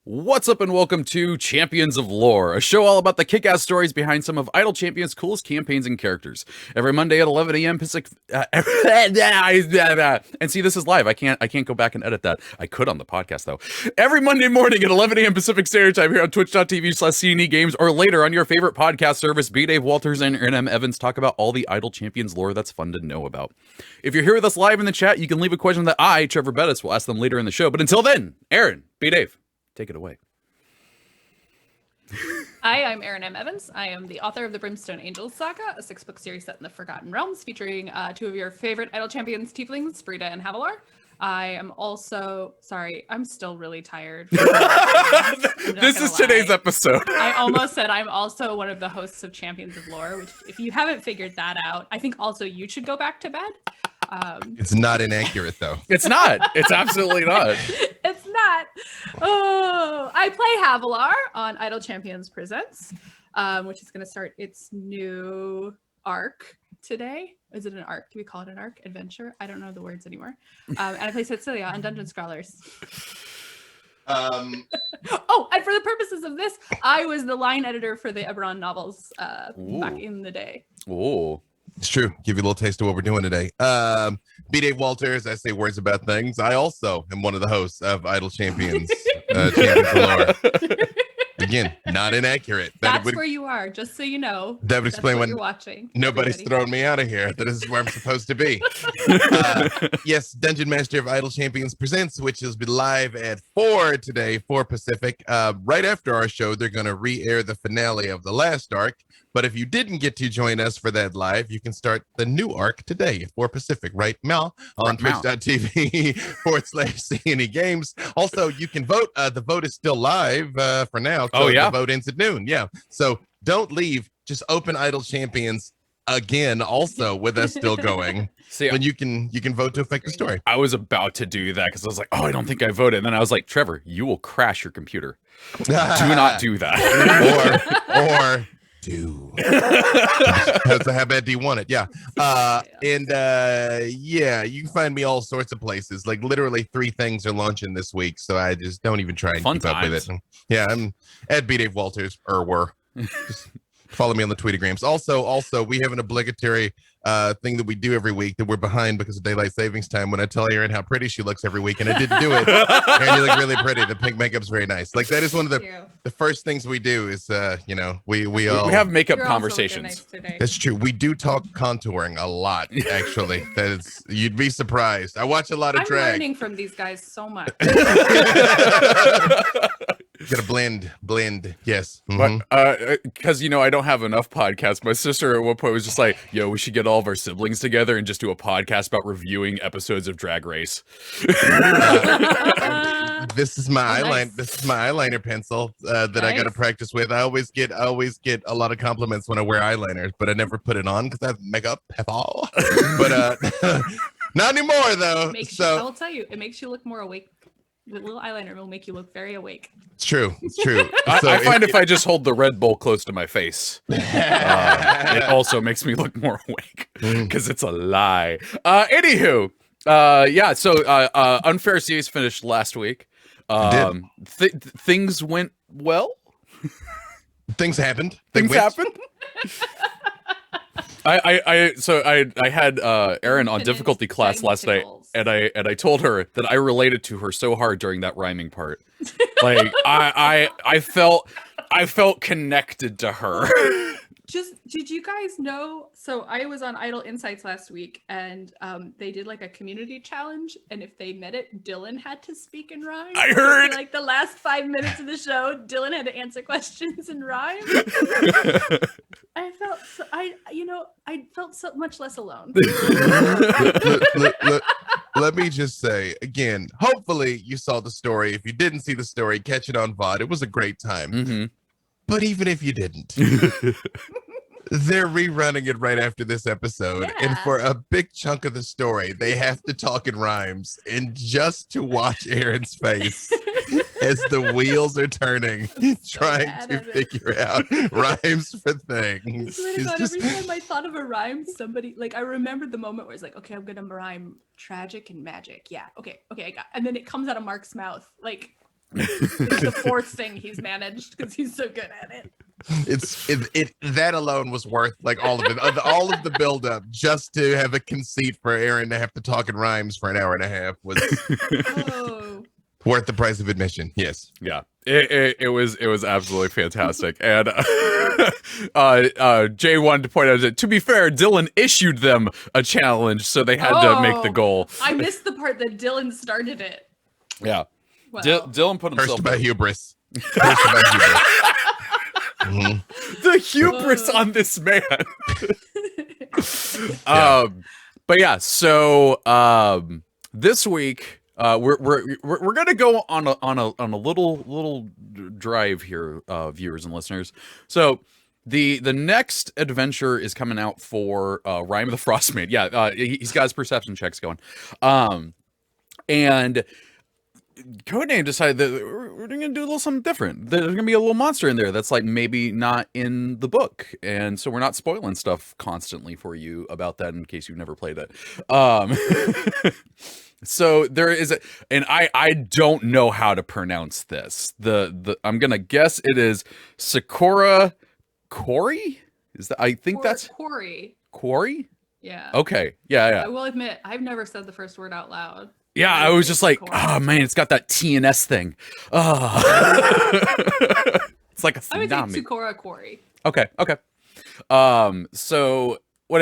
What's up and welcome to Champions of Lore, a show all about the kick-ass stories behind some of Idle Champions' coolest campaigns and characters. Every Monday at 11 a.m. Pacific. And see, this is live. I can't go back and edit that. I could on the podcast though. Every Monday morning at 11 a.m. Pacific Standard Time here on Twitch.tv/CNE Games, or later on your favorite podcast service. B. Dave, Walters, and Erin M. Evans talk about all the Idle Champions lore that's fun to know about. If you're here with us live in the chat, you can leave a question that I, Treavor Bettis, will ask them later in the show. But until then, Erin, B. Dave, take it away. Hi, I'm Erin M. Evans. I am the author of the Brimstone Angels Saga, a 6-book series set in the Forgotten Realms, featuring two of your favorite Idle Champions, Tieflings, Frida and Havilar. I am also, sorry, I'm still really tired. This is today's episode. I almost said I'm also one of the hosts of Champions of Lore, which if you haven't figured that out, I think also you should go back to bed. It's not inaccurate though. It's not. It's absolutely not. It's not. Oh, I play Havilar on Idle Champions Presents, which is going to start its new arc today. Is it an arc? Do we call it an arc? Adventure? I don't know the words anymore. And I play Cecilia on Dungeon Scrawlers. Oh, and for the purposes of this, I was the line editor for the Ebberon novels back in the day. Oh. It's true. Give you a little taste of what we're doing today. B. Dave Walters, I say words about things. I also am one of the hosts of Idle Champions. Champions of Lore. Again, not inaccurate. That's where you are, just so you know. That would explain when you're watching. Nobody's throwing me out of here. That is where I'm supposed to be. Yes, Dungeon Master of Idle Champions Presents, which will be live at 4 today, 4 Pacific. Right after our show, they're going to re-air the finale of the last arc. But if you didn't get to join us for that live, you can start the new arc today at 4 Pacific, right, Mal? On Twitch.tv/CNE Games. Also, you can vote. The vote is still live for now. Oh, yeah? The vote ends at noon. Yeah. So don't leave. Just open Idle Champions again, also with us still going. See, then you can vote to affect the story. I was about to do that because I was like, oh, I don't think I voted. And then I was like, Treavor, you will crash your computer. Do not do that. or do. So how bad do you want it? Yeah. Yeah, you can find me all sorts of places. Like literally 3 things are launching this week, so I just don't even try and keep up with it. Yeah, I'm at B. Dave Walters, Just follow me on the Tweetagrams. Also, we have an obligatory thing that we do every week that we're behind because of daylight savings time. When I tell Erin how pretty she looks every week, and I didn't do it. Erin, you look really pretty. The pink makeup's very nice. Like that is one of the first things we do. Is we have makeup conversations. Nice. That's true. We do talk contouring a lot. Actually, you'd be surprised. I watch a lot of drag. I'm learning from these guys so much. Gotta blend. Yes. But because I don't have enough podcasts. My sister at one point was just like, "Yo, we should get all of our siblings together and just do a podcast about reviewing episodes of Drag Race." This is my eyeliner. This is my eyeliner pencil that I gotta practice with. I always get a lot of compliments when I wear eyeliner, but I never put it on because I have makeup. But not anymore though. I will tell you, it makes you look more awake. The little eyeliner will make you look very awake. It's true. I find if I just hold the Red Bull close to my face, it also makes me look more awake because it's a lie. Anywho, so Unfair Series finished last week. Things went well. Things happened. Things happened. I had Erin on difficulty class last night, and I told her that I related to her so hard during that rhyming part. Like I felt connected to her. Did you guys know? So I was on Idle Insights last week, and they did like a community challenge, and if they met it, Dylan had to speak in rhyme. I heard. For, like the last 5 minutes of the show, Dylan had to answer questions in rhyme. I felt so much less alone. Let me just say again. Hopefully, you saw the story. If you didn't see the story, catch it on VOD. It was a great time. Mm-hmm. But even if you didn't, they're rerunning it right after this episode. Yeah. And for a big chunk of the story, they have to talk in rhymes. And just to watch Erin's face as the wheels are turning, trying to figure out rhymes for things. Every time I thought of a rhyme, I remember the moment where it's like, okay, I'm going to rhyme tragic and magic. Yeah. Okay, I got it. And then it comes out of Mark's mouth. Like, It's the fourth thing he's managed because he's so good at it. It that alone was worth like all of it, all of the build up just to have a conceit for Erin to have to talk in rhymes for an hour and a half was worth the price of admission. Yes. Yeah. It was absolutely fantastic. And Jay wanted to point out that, to be fair, Dylan issued them a challenge, so they had to make the goal. I missed the part that Dylan started it. Yeah. Wow. Dylan put himself First about hubris. First about hubris. The hubris on this man. But yeah, so this week we're gonna go on a little drive here, viewers and listeners. So the next adventure is coming out for Rime of the Frostman. Yeah, he's got his perception checks going, and Codename decided that we're going to do a little something different. There's going to be a little monster in there that's like maybe not in the book. And so we're not spoiling stuff constantly for you about that in case you've never played it. So there is and I don't know how to pronounce this. I'm going to guess it is Tsucora Quori? I think that's Quori. Quori? Yeah. Okay. Yeah. I will admit, I've never said the first word out loud. Yeah, I was just like, oh man, it's got that TNS thing. Oh. It's like a tsunami. I would say Tsucora Quori. Okay. So what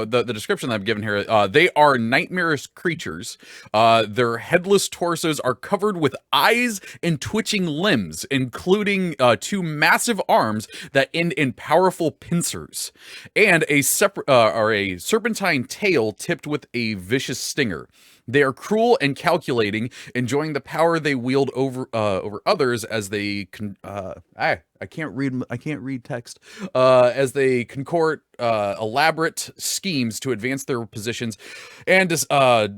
the description that I'm given here, they are nightmarish creatures. Their headless torsos are covered with eyes and twitching limbs, including two massive arms that end in powerful pincers, and a serpentine tail tipped with a vicious stinger. They are cruel and calculating, enjoying the power they wield over others as they I can't read text. As they concoct elaborate schemes to advance their positions, and I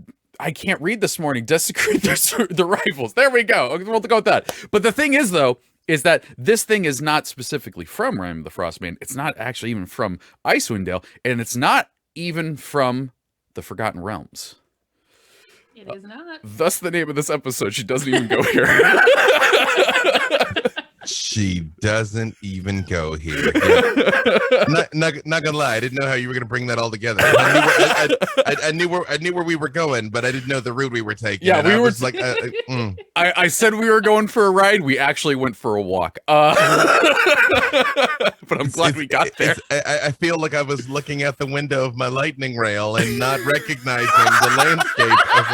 can't read this morning. Desecrate their rivals. There we go. We'll go with that. But the thing is, though, is that this thing is not specifically from Rime of the Frostman. It's not actually even from Icewind Dale, and it's not even from the Forgotten Realms. It is not. Thus the name of this episode. She doesn't even go here. She doesn't even go here. Yeah. Not gonna lie, I didn't know how you were gonna bring that all together. I knew where we were going, but I didn't know the route we were taking. Yeah, we were like, I said we were going for a ride. We actually went for a walk. But I'm glad we got there. I feel like I was looking out the window of my lightning rail and not recognizing the landscape of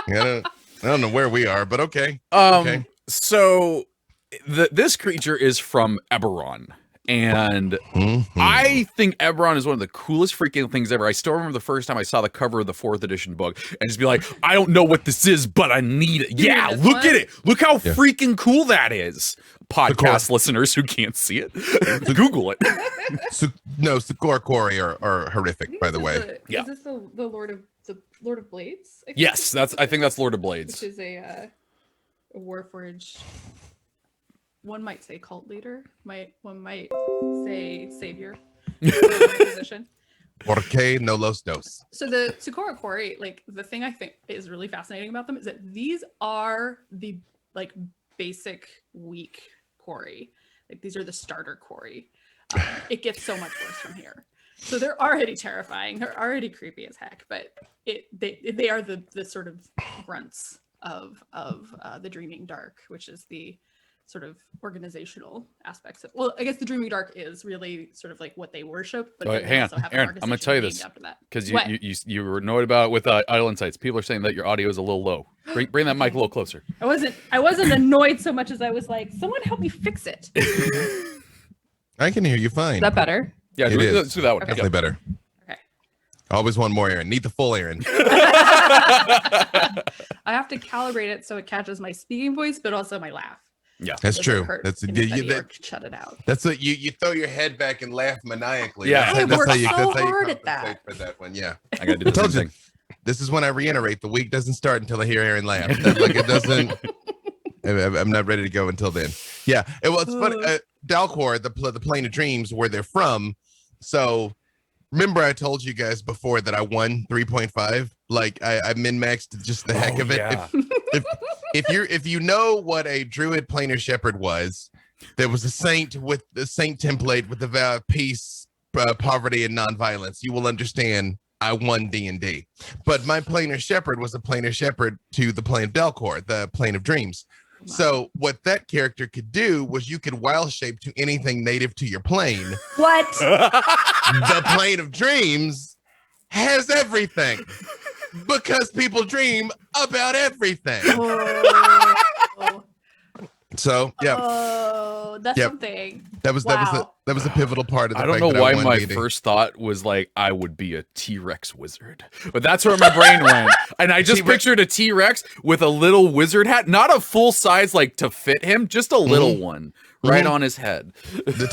I don't know where we are, but okay. Okay. So this creature is from Ebberon. And I think Ebberon is one of the coolest freaking things ever. I still remember the first time I saw the cover of the 4th edition book and just be like, I don't know what this is, but I need it. Yeah, look at it. Look how freaking cool that is. Podcast listeners who can't see it, Google it. No, Tsucora Quori are horrific, by the way. Is this the Lord of Blades? Yes, I think that's Lord of Blades. Which is a Warforged. One might say cult leader. One might say savior. Position. Porque no los dos. So the Tsucora Quori, like the thing I think is really fascinating about them is that these are the like basic weak Quori. Like these are the starter Quori. It gets so much worse from here. So they're already terrifying. They're already creepy as heck. But they are the sort of grunts of the Dreaming Dark, which is the sort of organizational aspects of, well, I guess the Dreaming Dark is really sort of like what they worship, but hang on, Erin, I'm gonna tell you this because you were annoyed about it with Idle Insights. People are saying that your audio is a little low. Bring that mic a little closer. I wasn't annoyed so much as I was like, someone help me fix it. I can hear you fine. Is that better? Yeah, let's do that one. Okay. Definitely better. Okay. Always want more, Erin. Need the full Erin. I have to calibrate it so it catches my speaking voice, but also my laugh. Yeah, that's true. That's shut it out. That's what you throw your head back and laugh maniacally. Yeah, I worked so hard at that. For that one. Yeah, I gotta do the same thing. This is when I reiterate: the week doesn't start until I hear Erin laugh. Like it doesn't. I'm not ready to go until then. Yeah, it's funny. Dalcor, the plane of dreams, where they're from. So Remember, I told you guys before that I won 3.5. Like I min-maxed just the heck of it. Yeah. If you know what a druid planar shepherd was, there was a saint with the saint template with the vow of peace, poverty, and nonviolence. You will understand. I won D&D, but my planar shepherd was a planar shepherd to the plane of Belcor, the plane of dreams. Wow. So what that character could do was you could wild shape to anything native to your plane. What? The plane of dreams has everything because people dream about everything. Oh. So yeah. Oh, that's something. That was a pivotal part of the I don't fact know why that my D&D. first thought was like I would be a T-Rex wizard, but that's where my brain went, and I just T-Rex. pictured a T-Rex with a little wizard hat, not a full size like to fit him, just a little one right on his head. The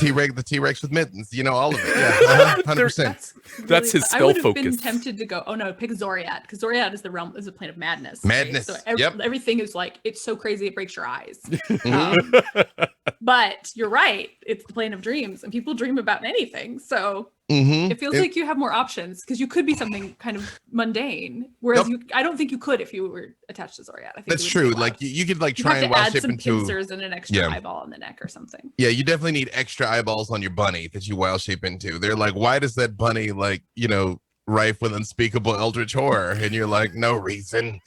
T-Rex with mittens, all of it. Yeah, 100%. That's his spell I would have focus. been tempted to go, oh no, pick Zoriat, because Zoriat is the plane of madness. Madness. Right? So everything is like, it's so crazy it breaks your eyes. But you're right, it's the plane of dreams, and people dream about anything. So it feels like you have more options because you could be something kind of mundane, whereas I don't think you could if you were attached to Zoriat. I think that's true. Like you could like try and add shape some into pincers and an extra eyeball on the neck or something. Yeah, you definitely need extra eyeballs on your bunny that you wild shape into. They're like, why does that bunny rife with unspeakable eldritch horror? And you're like, no reason.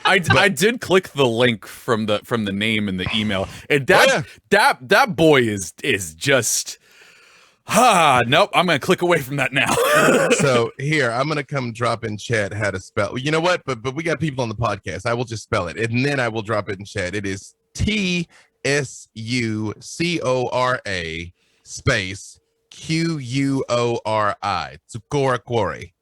I did click the link from the name in the email, and that boy is just nope. I'm gonna click away from that now. So here, I'm gonna come drop in chat how to spell. You know what? But we got people on the podcast. I will just spell it, and then I will drop it in chat. It is TSUCORA space QUORI. Tsucora Quori.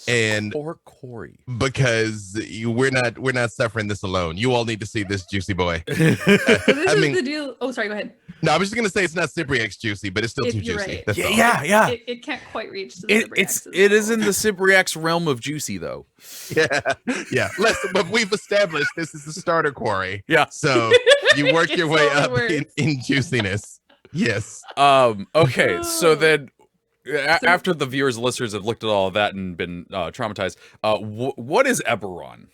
And Quori. Because we're not suffering this alone. You all need to see this juicy boy. So this is the deal. Oh, sorry, go ahead. No, I was just gonna say it's not Cypriax juicy, but it's still too juicy. Right. That's all. Yeah. It can't quite reach to the It is in the Cypriax realm of juicy though. Yeah. But we've established this is the starter quarry. Yeah. So you work your way up in juiciness. Yes. Okay. So then, after the viewers and listeners have looked at all of that and been traumatized, what is Ebberon?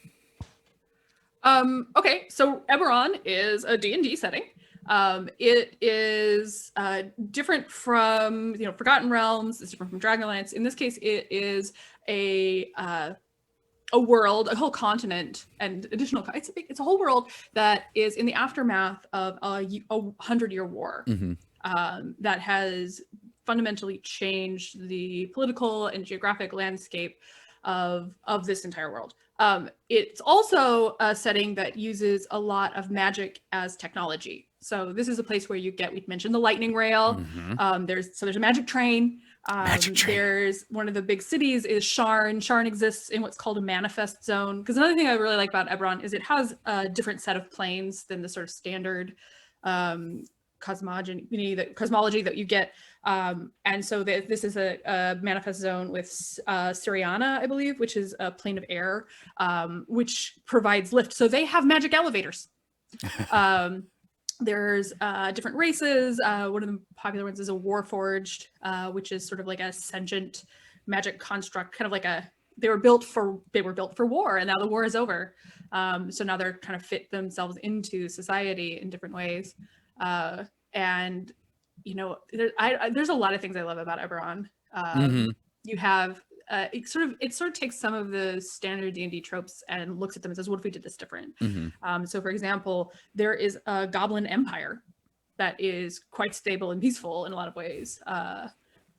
Okay, so Ebberon is a D&D setting. It is different from Forgotten Realms. It's different from Dragonlance. In this case, it is a world, a whole continent, and additional. It's a whole world that is in the aftermath of a 100-year war that has fundamentally changed the political and geographic landscape of this entire world. It's also a setting that uses a lot of magic as technology. So this is a place where we mentioned the lightning rail. There's a magic train. There's one of the big cities is Sharn. Sharn exists in what's called a manifest zone. Because another thing I really like about Ebberon is it has a different set of planes than the sort of standard cosmology that you get. And so this is a manifest zone with Syriana, I believe, which is a plane of air, which provides lift. So they have magic elevators. There's different races. One of the popular ones is a Warforged, which is sort of like a sentient magic construct, kind of like they were built for war, and now the war is over. So now they're kind of fit themselves into society in different ways. And there's a lot of things I love about Ebberon. You have it sort of takes some of the standard D&D tropes and looks at them and says, what if we did this different? So for example, there is a goblin empire that is quite stable and peaceful in a lot of ways.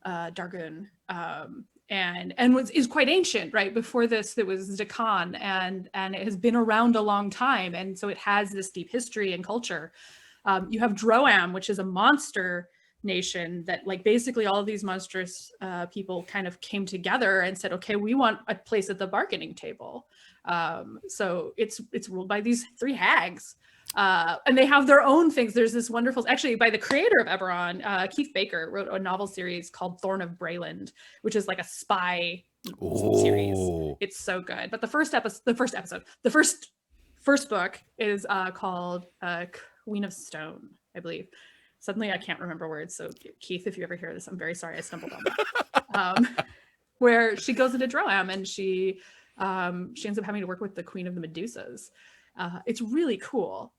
Darkened, and is quite ancient, right? Before this, it was Dakan, and it has been around a long time, and so it has this deep history and culture. You have Droam, which is a monster nation that basically all of these monstrous people kind of came together and said, okay, we want a place at the bargaining table. So it's ruled by these three hags. And they have their own things. There's this wonderful, actually by the creator of Ebberon, Keith Baker wrote a novel series called Thorn of Brayland, which is like a spy series. It's so good. But the first book is called Queen of Stone, I believe. Suddenly I can't remember words. So Keith, if you ever hear this, I'm very sorry I stumbled on that. Where she goes into Droam and she ends up having to work with the Queen of the Medusas. It's really cool.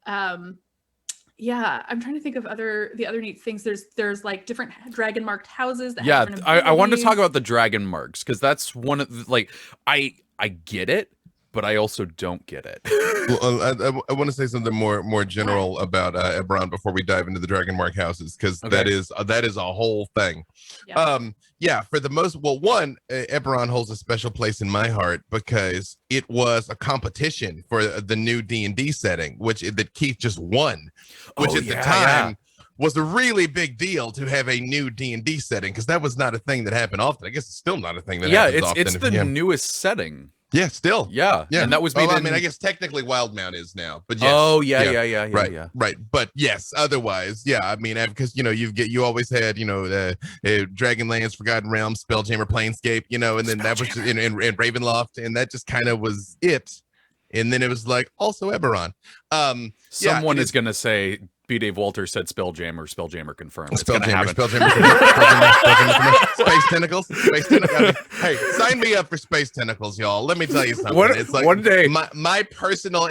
Yeah, I'm trying to think of the other neat things. There's like different dragon marked houses. That have different I wanted to talk abilities. about the dragon marks because that's one of the, like I get it, but I also don't get it. Well, I want to say something more general about Ebberon before we dive into the dragon mark houses, because that is a whole thing. Yeah. For the most, well, one, Ebberon holds a special place in my heart because it was a competition for the new D&D setting, that Keith just won, which at the time was a really big deal to have a new D&D setting, because that was not a thing that happened often. I guess it's still not a thing that happens often. It's the newest setting. Yeah, still. Yeah. And that was made I mean, I guess technically Wildmount is now, but yes. Oh, yeah. Right. But yes, otherwise, yeah, I mean, because, you always had, Dragonlance, Forgotten Realms, Spelljammer, Planescape, and then that was in Ravenloft, and that just kind of was it. And then it was like, also Eberron. Someone is going to say, B. Dave Walters said Spelljammer confirmed. It's gonna happen. Spelljammer. Space tentacles. Hey, sign me up for space tentacles, y'all. Let me tell you something. It's like one day, my personal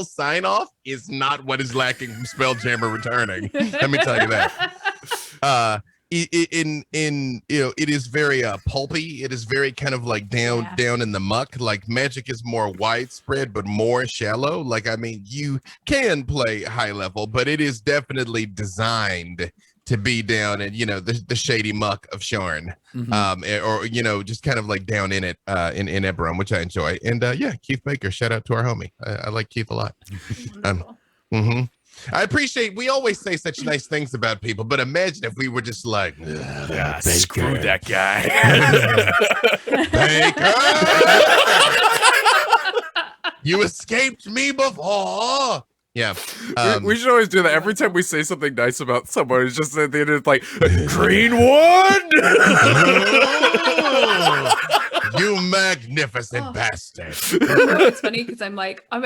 sign off is not what is lacking from Spelljammer returning. Let me tell you that. It is very pulpy. It is very kind of like down in the muck. Like Magic is more widespread but more shallow. Like, I mean, you can play high level, but it is definitely designed to be down in the shady muck of Sharn, or just kind of like down in it in Ebberon, which I enjoy. And Keith Baker, shout out to our homie. I like Keith a lot. I appreciate, we always say such nice things about people, but imagine if we were just like, screw that guy. Baker! You escaped me before. Yeah. We should always do that. Every time we say something nice about someone, it's just at the end, it's like, green one! You magnificent bastard. It's funny because I'm like, oh,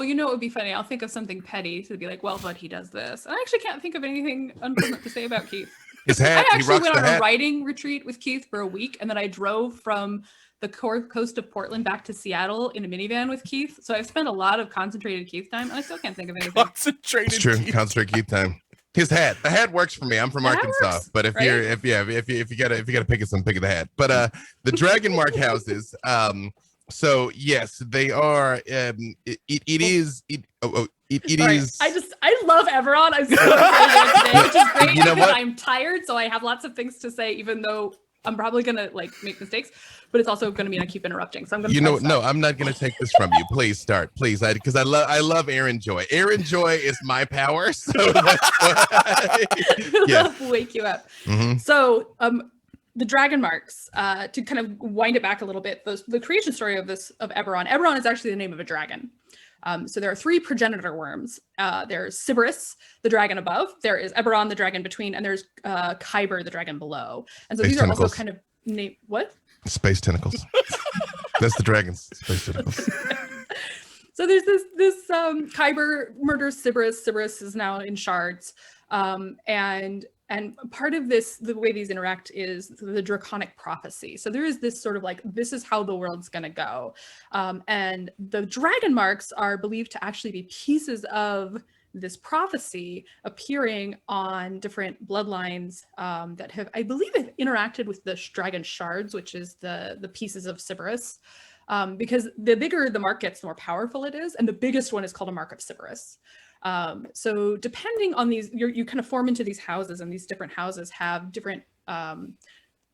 it would be funny. I'll think of something petty to be like, well, but he does this. And I actually can't think of anything unpleasant to say about Keith. His hat. I actually went on a writing retreat with Keith for a week, and then I drove from the coast of Portland back to Seattle in a minivan with Keith. So I've spent a lot of concentrated Keith time, and I still can't think of anything. Concentrated Keith time. His hat. The hat works for me. I'm from Arkansas, but if you gotta pick some, pick the hat. But the Dragon Mark houses. So yes, they are. It is. I love Eberron. I'm so excited today, which is great. You know what? I'm tired, so I have lots of things to say, even though I'm probably gonna make mistakes. But it's also gonna mean I keep interrupting. So I'm gonna. No, I'm not gonna take this from you. Please start, please. Because I love Aaron Joy. Aaron Joy is my power. So that's why. Wake you up. Mm-hmm. So the dragon marks, to kind of wind it back a little bit, the creation story of Eberron. Eberron is actually the name of a dragon. So there are 3 progenitor worms. There's Sybaris, the dragon above. There is Eberron, the dragon between, and there's Kyber, the dragon below. And so these are also kind of named what? Space tentacles. That's the dragons. Space tentacles. So there's this Kyber murders Sybaris. Sybaris is now in Shards, and part of this, the way these interact, is the Draconic Prophecy. So there is this sort of like, this is how the world's going to go. And the dragon marks are believed to actually be pieces of this prophecy appearing on different bloodlines that have, I believe, have interacted with the dragon shards, which is the pieces of Sybaris. Because the bigger the mark gets, the more powerful it is. And the biggest one is called a mark of Sybaris. So depending on these, you kind of form into these houses, and these different houses have different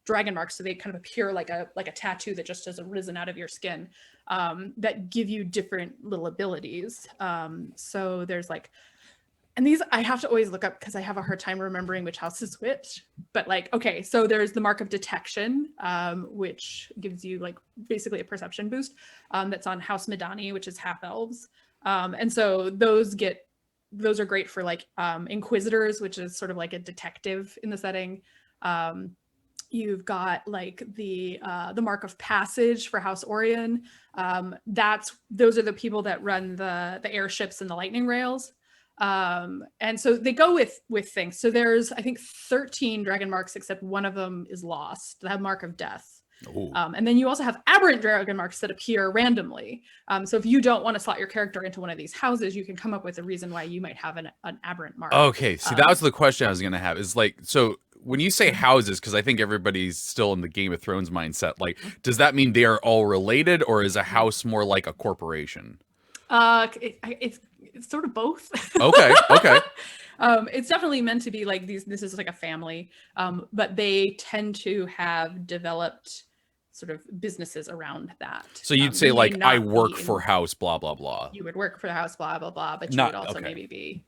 dragon marks. So they kind of appear like a tattoo that just has arisen out of your skin, that give you different little abilities. So there's like, and these I have to always look up because I have a hard time remembering which house is which. But like, okay, so there's the mark of detection, which gives you like basically a perception boost. That's on House Medani, which is half elves. And so those are great for like inquisitors, which is sort of like a detective in the setting. You've got like the mark of passage for House Orion. Those are the people that run the airships and the lightning rails. And so they go with things. So there's, I think, 13 dragon marks, except one of them is lost, the mark of death. And then you also have aberrant dragon marks that appear randomly. So if you don't want to slot your character into one of these houses, you can come up with a reason why you might have an aberrant mark. Okay, see, that was the question I was going to have. Is like, so when you say houses, because I think everybody's still in the Game of Thrones mindset, like, does that mean they are all related, or is a house more like a corporation? It's sort of both. Okay. It's definitely meant to be like this is like a family, but they tend to have developed sort of businesses around that. So you'd say like, I work for house, blah, blah, blah. You would work for the house, blah, blah, blah, but you would also maybe be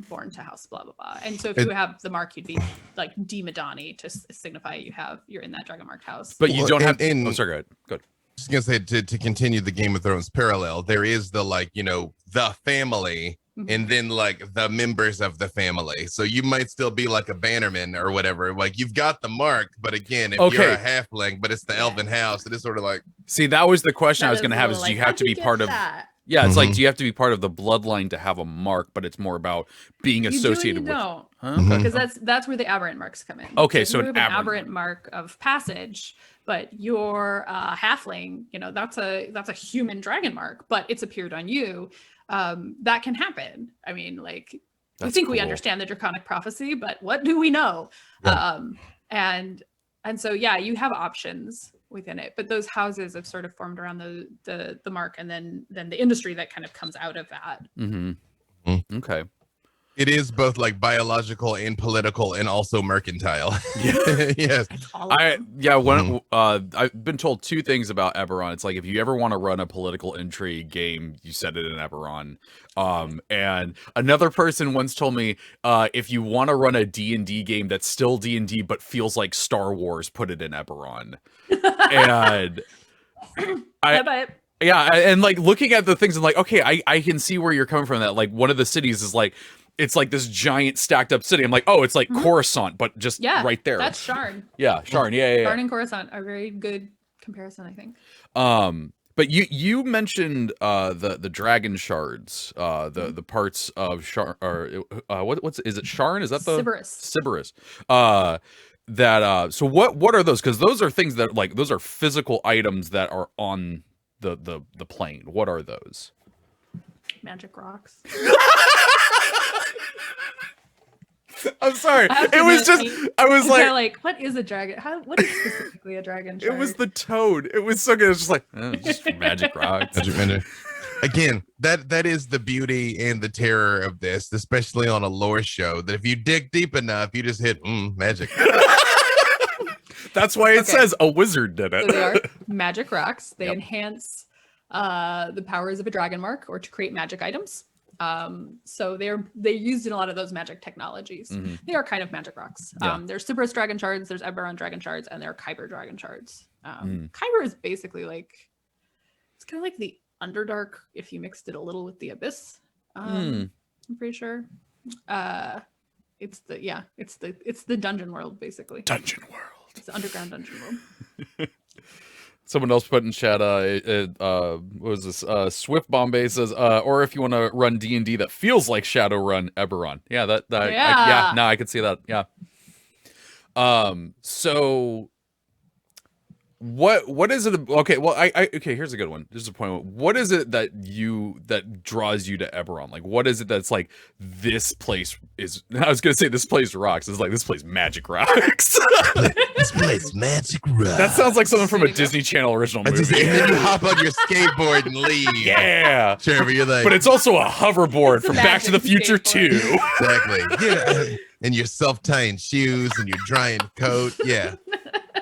born to house, blah, blah, blah. And so if you have the mark, you'd be like D. Madani to signify you're in that dragon marked house. But you don't have... Oh, sorry, go ahead. Good. Just gonna say, to continue the Game of Thrones parallel, there is the, like, you know, the family, and then like the members of the family. So you might still be like a bannerman or whatever. Like, you've got the mark, but again, if you're a halfling, but it's the elven house, it is sort of like... See, that was the question I was gonna have, is do you have to be part of... Yeah, it's like, do you have to be part of the bloodline to have a mark? But it's more about being associated with... No, because that's where the aberrant marks come in. Okay, so an aberrant mark of passage, but you're a halfling, you know, that's a human dragon mark, but it's appeared on you. That can happen. I mean, like, I think we understand the Draconic Prophecy, but what do we know? Yeah. And so, yeah, you have options within it, but those houses have sort of formed around the mark, and then the industry that kind of comes out of that. Okay. It is both like biological and political, and also mercantile. Yes. I've been told two things about Ebberon. It's like, if you ever want to run a political intrigue game, you set it in Ebberon. And another person once told me, if you want to run a D&D game that's still D&D but feels like Star Wars, put it in Ebberon. And and like looking at the things and like, okay, I can see where you're coming from. That like one of the cities is like, it's like this giant stacked up city. I'm like, oh, it's like Coruscant, but just right there. That's Sharn. Yeah, Sharn. Yeah. Sharn and Coruscant are a very good comparison, I think. But you mentioned the dragon shards, the parts of Sharn, or what's is it Sharn? Is that the Sybaris? So what are those? Because those are things that, like, those are physical items that are on the plane. What are those? Magic rocks. I'm sorry. It was just, I was like, what is a dragon? What is specifically a dragon shard? It was the toad. It was so good. It was just like, just magic rocks. Again, that is the beauty and the terror of this, especially on a lore show, that if you dig deep enough, you just hit magic. That's why it says a wizard did it. So they are magic rocks. They enhance the powers of a dragon mark, or to create magic items. So they're used in a lot of those magic technologies. They are kind of magic rocks. There's Sybaris dragon shards, there's Ebberon dragon shards, and there are Kyber dragon shards. Kyber is basically like, it's kind of like the Underdark if you mixed it a little with the Abyss. I'm pretty sure. It's the dungeon world, basically. Dungeon world. It's the underground dungeon world. Someone else put in chat, what was this? Swift Bombay says, or if you want to run D&D that feels like Shadowrun, Eberron. Yeah, I could see that. Yeah. So what is it? Okay, well, okay, here's a good one. This is a point. What is it that draws you to Eberron? Like, what is it that's like, this place is, I was gonna say this place rocks. It's like, this place magic rocks. This place magic rocks. That sounds like something from a Disney Channel original movie. And then you hop on your skateboard and leave. Yeah. Trevor, you're like, but it's also a hoverboard from Back to the Future 2. Exactly. Yeah. And your self-tying shoes and your drying coat. Yeah.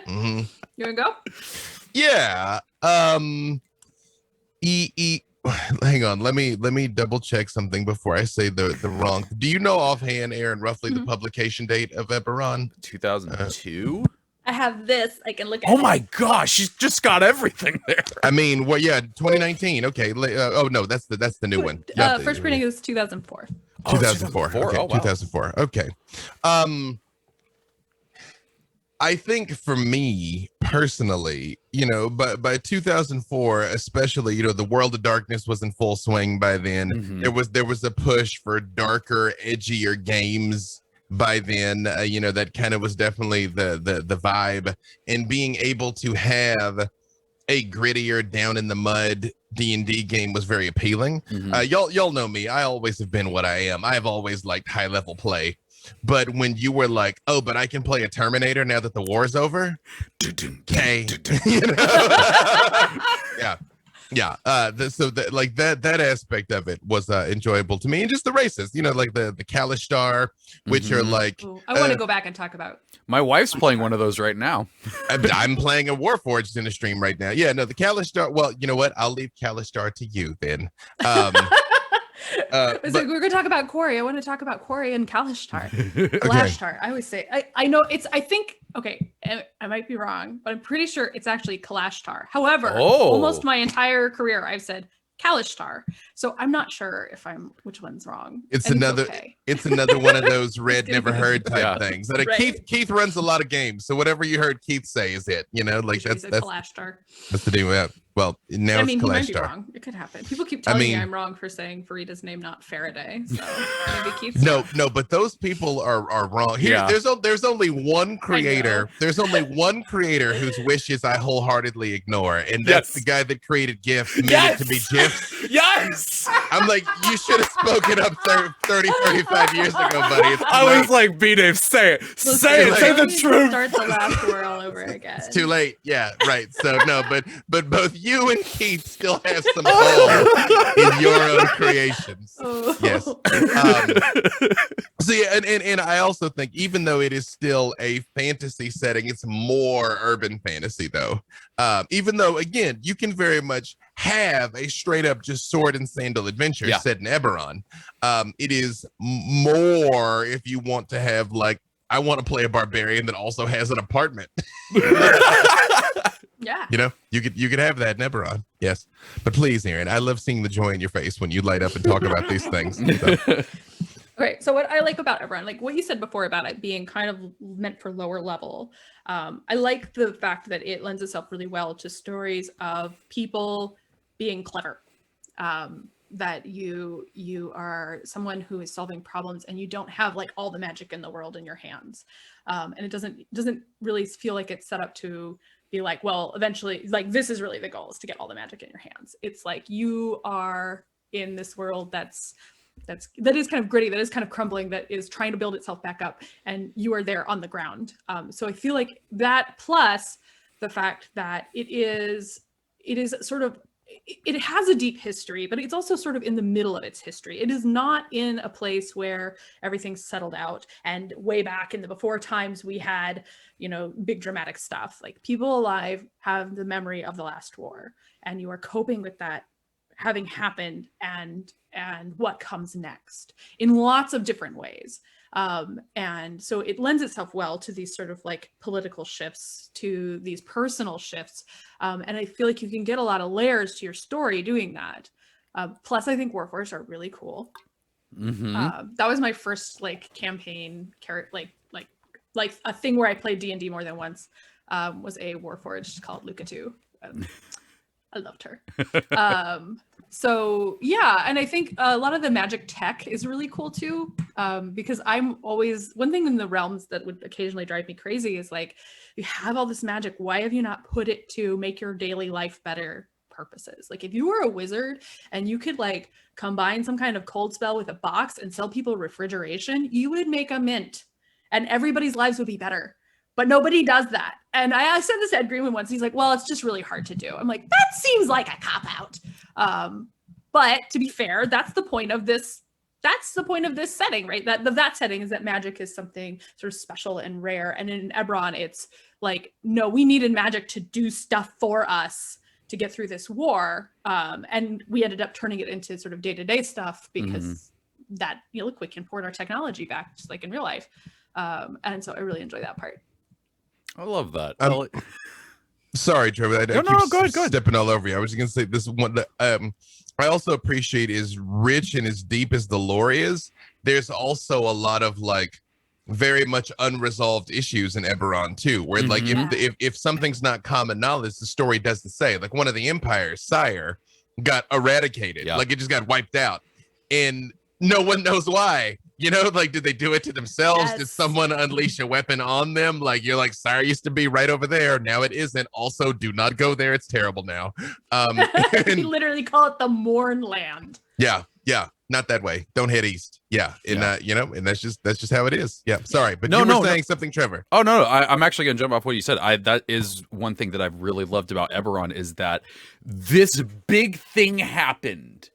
You wanna go? Yeah. Hang on. Let me double check something before I say the wrong. Do you know offhand, Aaron, roughly the publication date of Eberron? 2002. I have this. I can look at. Oh my gosh, she's just got everything there. I mean, well, yeah, 2019. Okay. Oh no, that's the new one. First printing is 2004. 2004. Okay, oh, wow. 2004. Okay. I think for me personally, you know, but by 2004, especially, you know, the World of Darkness was in full swing by then. There was a push for darker, edgier games by then. You know, that kind of was definitely the vibe, and being able to have a grittier, down in the mud D&D game was very appealing. Y'all know me. I always have been what I am. I've always liked high level play. But when you were like, oh, but I can play a Terminator now that the war's over. Okay. You know? Yeah. So that aspect of it was enjoyable to me, and just the races, you know, like the Kalishtar, which are like. Ooh, I want to go back and talk about. My wife's playing one of those right now. I'm playing a Warforged in a stream right now. Yeah, no, the Kalishtar. Well, you know what? I'll leave Kalishtar to you then. We're going to talk about Quori. I want to talk about Quori and Kalishtar. Kalashtar. I always say. I know it's. I think. Okay, I might be wrong, but I'm pretty sure it's actually Kalashtar. However, almost my entire career, I've said Kalishtar. So I'm not sure if which one's wrong. It's another one of those read never heard type things. That right. Keith runs a lot of games, so whatever you heard Keith say is it. You know, like that's Kalashtar. That's the deal with that. Well, now it's Kalashtar. He might be wrong. It could happen. People keep telling me I'm wrong for saying Farida's name, not Faraday. So maybe Keith's no, but those people are wrong. Here, there's only one creator. There's only one creator whose wishes I wholeheartedly ignore, and that's the guy that created GIFs, made it to be GIFs. Yes. I'm like, you should have spoken up 30, 35 years ago, buddy. I was like, B-Dave, say it. Say the truth. Start the last war all over again. It's too late. Yeah, right. So no, but both you and Keith still have some hope in your own creations. Yes. So yeah, and I also think, even though it is still a fantasy setting, it's more urban fantasy though. Even though, again, you can very much have a straight up just sword and sandal adventure set in Ebberon. It is more if you want to have, like, I want to play a barbarian that also has an apartment. Yeah. You know, you could have that in Ebberon. Yes. But please, Erin, I love seeing the joy in your face when you light up and talk about these things. So. Okay, so what I like about Ebberon, like what you said before about it being kind of meant for lower level, I like the fact that it lends itself really well to stories of people being clever. That you are someone who is solving problems, and you don't have like all the magic in the world in your hands, and it doesn't really feel like it's set up to be like, well, eventually, like, this is really the goal, is to get all the magic in your hands. It's like you are in this world that is kind of gritty, that is kind of crumbling, that is trying to build itself back up, and you are there on the ground. So I feel like that, plus the fact that it is sort of, it has a deep history, but it's also sort of in the middle of its history. It is not in a place where everything's settled out, and way back in the before times we had, you know, big dramatic stuff. Like, people alive have the memory of the last war, and you are coping with that having happened and what comes next in lots of different ways. And so it lends itself well to these sort of like political shifts, to these personal shifts. And I feel like you can get a lot of layers to your story doing that. Plus, I think Warforged are really cool. That was my first like campaign like a thing where I played D&D more than once, was a Warforged called Luca 2. I loved her. So yeah, and I think a lot of the magic tech is really cool too, because I'm always, one thing in the realms that would occasionally drive me crazy is like, you have all this magic, why have you not put it to make your daily life better purposes? Like, if you were a wizard and you could like combine some kind of cold spell with a box and sell people refrigeration, you would make a mint and everybody's lives would be better. But nobody does that. And I said this to Ed Greenwood once. He's like, well, it's just really hard to do. I'm like, that seems like a cop-out. But to be fair, that's the point of this. That's the point of this setting, right? That setting is that magic is something sort of special and rare. And in Ebberon, it's like, no, we needed magic to do stuff for us to get through this war. And we ended up turning it into sort of day-to-day stuff because that, you know, look, we can port our technology back just like in real life. And so I really enjoy that part. I love that. Sorry, Trevor. I go ahead. Stepping all over you. I was just gonna say this one. I also appreciate, as rich and as deep as the lore is, there's also a lot of like very much unresolved issues in Ebberon too, where like if something's not common knowledge, the story doesn't say. Like one of the Empire's sire got eradicated, like it just got wiped out, and no one knows why. You know, like, did they do it to themselves? Yes. Did someone unleash a weapon on them? Like, you're like, sire used to be right over there, now it isn't. Also, do not go there, it's terrible now. We literally call it the Mournland. Yeah, not that way. Don't head east. Yeah, and you know, and that's just how it is. Yeah, sorry, but you were saying something, Treavor. Oh no, I'm actually gonna jump off what you said. That is one thing that I've really loved about Ebberon, is that this big thing happened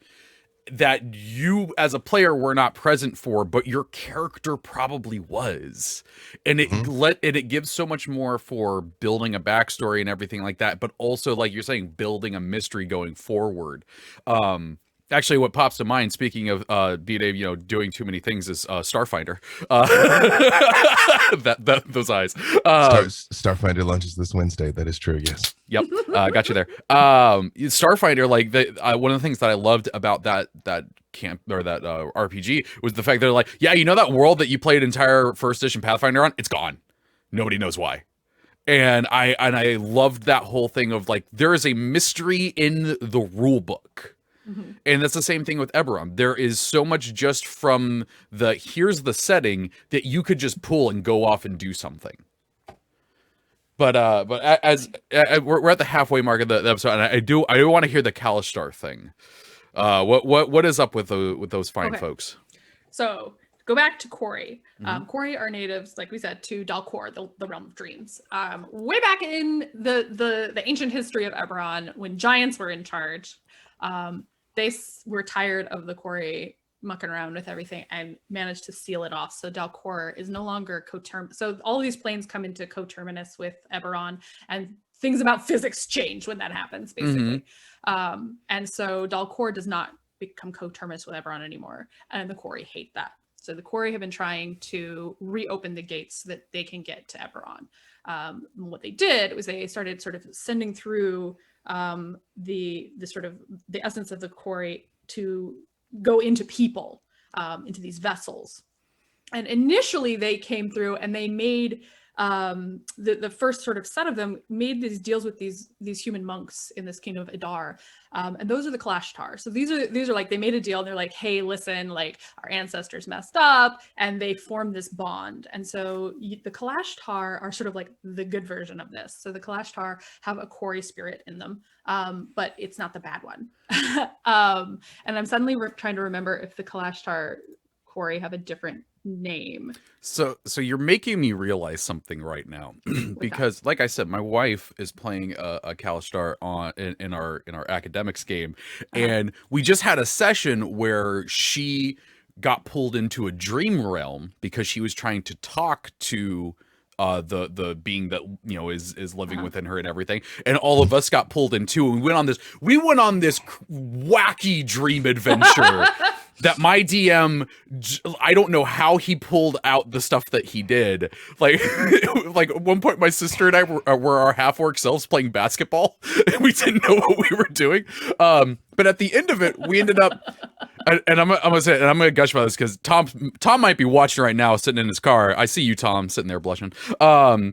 that you as a player were not present for, but your character probably was, and it gives so much more for building a backstory and everything like that, but also, like you're saying, building a mystery going forward. Actually, what pops to mind, speaking of B-Day, you know, doing too many things, is Starfinder. Those eyes. Starfinder launches this Wednesday. That is true. Yes. Yep. Got you there. Starfinder, like one of the things that I loved about that camp or that RPG was the fact they're like, yeah, you know that world that you played entire first edition Pathfinder on? It's gone. Nobody knows why. And I loved that whole thing of like, there is a mystery in the rule book. And that's the same thing with Ebberon. There is so much just from here's the setting that you could just pull and go off and do something. But as we're at the halfway mark of the episode, and I do want to hear the Kalashtar thing. What is up with those fine folks? So go back to Quori. Quori are natives, like we said, to Dalcor, the realm of dreams. Way back in the ancient history of Ebberon, when giants were in charge. They were tired of the Quori mucking around with everything and managed to seal it off. So Dalcor is no longer coterminous. So all these planes come into coterminous with Ebberon, and things about physics change when that happens, basically. And so Dalcor does not become coterminous with Ebberon anymore, and the Quori hate that. So the Quori have been trying to reopen the gates so that they can get to Ebberon. What they did was they started sort of sending through the essence of the Quori to go into people, into these vessels. And initially they came through and they made the first sort of set of them made these deals with these human monks in this kingdom of Idar, and those are the Kalashtar. So these are like, they made a deal and they're like, hey, listen, like our ancestors messed up, and they formed this bond. And so the Kalashtar are sort of like the good version of this. So the Kalashtar have a Quori spirit in them, but it's not the bad one. And I'm suddenly trying to remember if the Kalashtar Quori have a different name. So you're making me realize something right now, because like I said, my wife is playing a Kalashtar in our academics game, and we just had a session where she got pulled into a dream realm because she was trying to talk to the being that, you know, is living within her and everything, and all of us got pulled into, and we went on this wacky dream adventure. That my DM, I don't know how he pulled out the stuff that he did. Like at one point, my sister and I were our half-orc selves playing basketball, and we didn't know what we were doing. But at the end of it, we ended up, and I'm gonna say, and I'm gonna gush about this because Tom might be watching right now, sitting in his car. I see you, Tom, sitting there blushing. At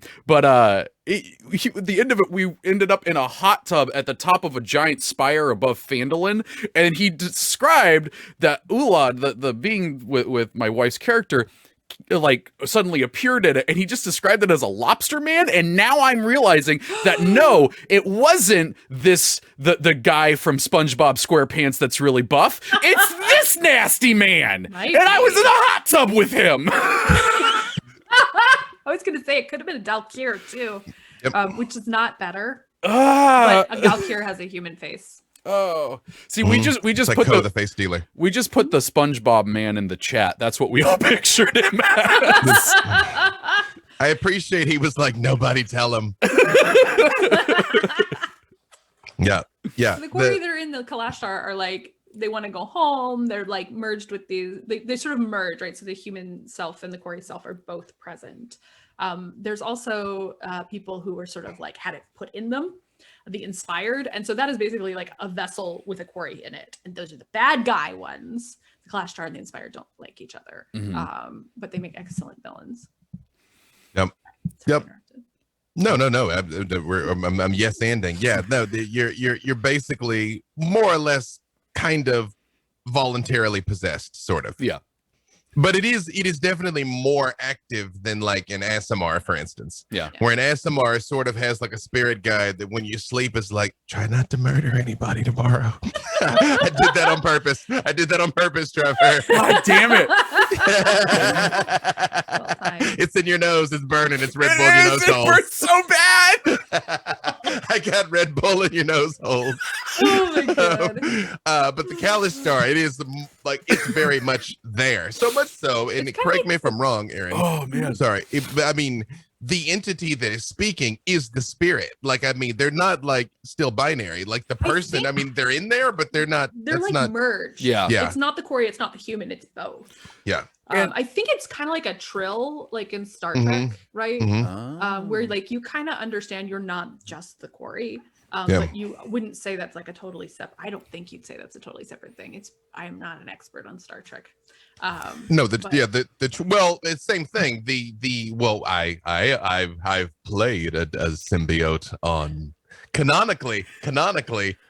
the end of it, we ended up in a hot tub at the top of a giant spire above Phandalin, and he described that Ulad, the being with my wife's character, like suddenly appeared in it, and he just described it as a lobster man. And now I'm realizing that no, it wasn't the guy from SpongeBob SquarePants that's really buff. It's this nasty man, and I was in a hot tub with him. I was gonna say it could have been a Dalkir too, which is not better. But a Dalkir has a human face. Oh, see, we just like put the face dealer. We just put the SpongeBob man in the chat. That's what we all pictured him as. I appreciate he was like, nobody tell him. Yeah. So the Quori that are in the Kalashtar are like, they want to go home. They're like merged with these. They sort of merge, right? So the human self and the Quori self are both present. There's also people who were sort of like had it put in them, the inspired, and so that is basically like a vessel with a Quori in it, and those are the bad guy ones. The Kalashtar and the inspired don't like each other, but they make excellent villains. Yep. interrupted. No. I'm yes anding. Yeah, no. You're basically more or less kind of voluntarily possessed, sort of. Yeah. But it is definitely more active than like an ASMR, for instance. Yeah. Where an ASMR sort of has like a spirit guide that when you sleep is like, try not to murder anybody tomorrow. I did that on purpose. Treavor. God damn it. It's in your nose. It's burning. It's Red Bull in your nose It holes. burns so bad. I got Red Bull in your nose holes. Oh my god. But the Kalistar, it is like it's very much there. So much so, and correct me if I'm wrong, Erin. Oh man. Sorry. I mean, the entity that is speaking is the spirit. Like, I mean, they're not like still binary. Like the person, I mean, they're in there, but they're not. They're like not merged. Yeah. Yeah. It's not the Quori, it's not the human, it's both. Yeah. And- I think it's kind of like a trill, like in Star Mhm. Trek, right? Mhm. Where like you kind of understand you're not just the Quori, Yeah. but you wouldn't say that's like a totally separate. I don't think you'd say that's a totally separate thing. I am not an expert on Star Trek. No, but- well, it's same thing. I've played a symbiote on canonically,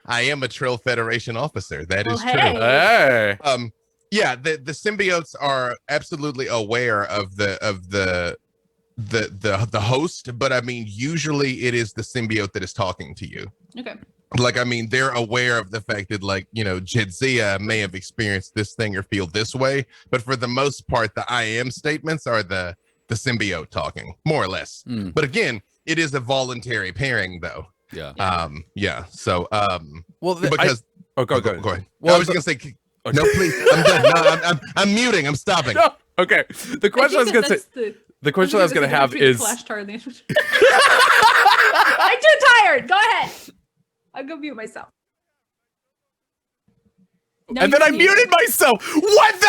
I am a Trill Federation officer. That is Well, true. Hey. Yeah, the symbiotes are absolutely aware of the host, but I mean, usually it is the symbiote that is talking to you. Okay. Like, I mean, they're aware of the fact that, like, you know, Jedzia may have experienced this thing or feel this way, but for the most part, the I am statements are the symbiote talking, more or less. Mm. But again, it is a voluntary pairing, though. Yeah. Yeah. So, Well, because go go ahead. ahead. Well, I was gonna say, no, please, I'm done. No, I'm muting. I'm stopping. No. Okay. The question I was gonna say. The question I was going to have is. I'm too tired. Go ahead. I'll go mute myself. No, And then I you're muted. muted myself. What the?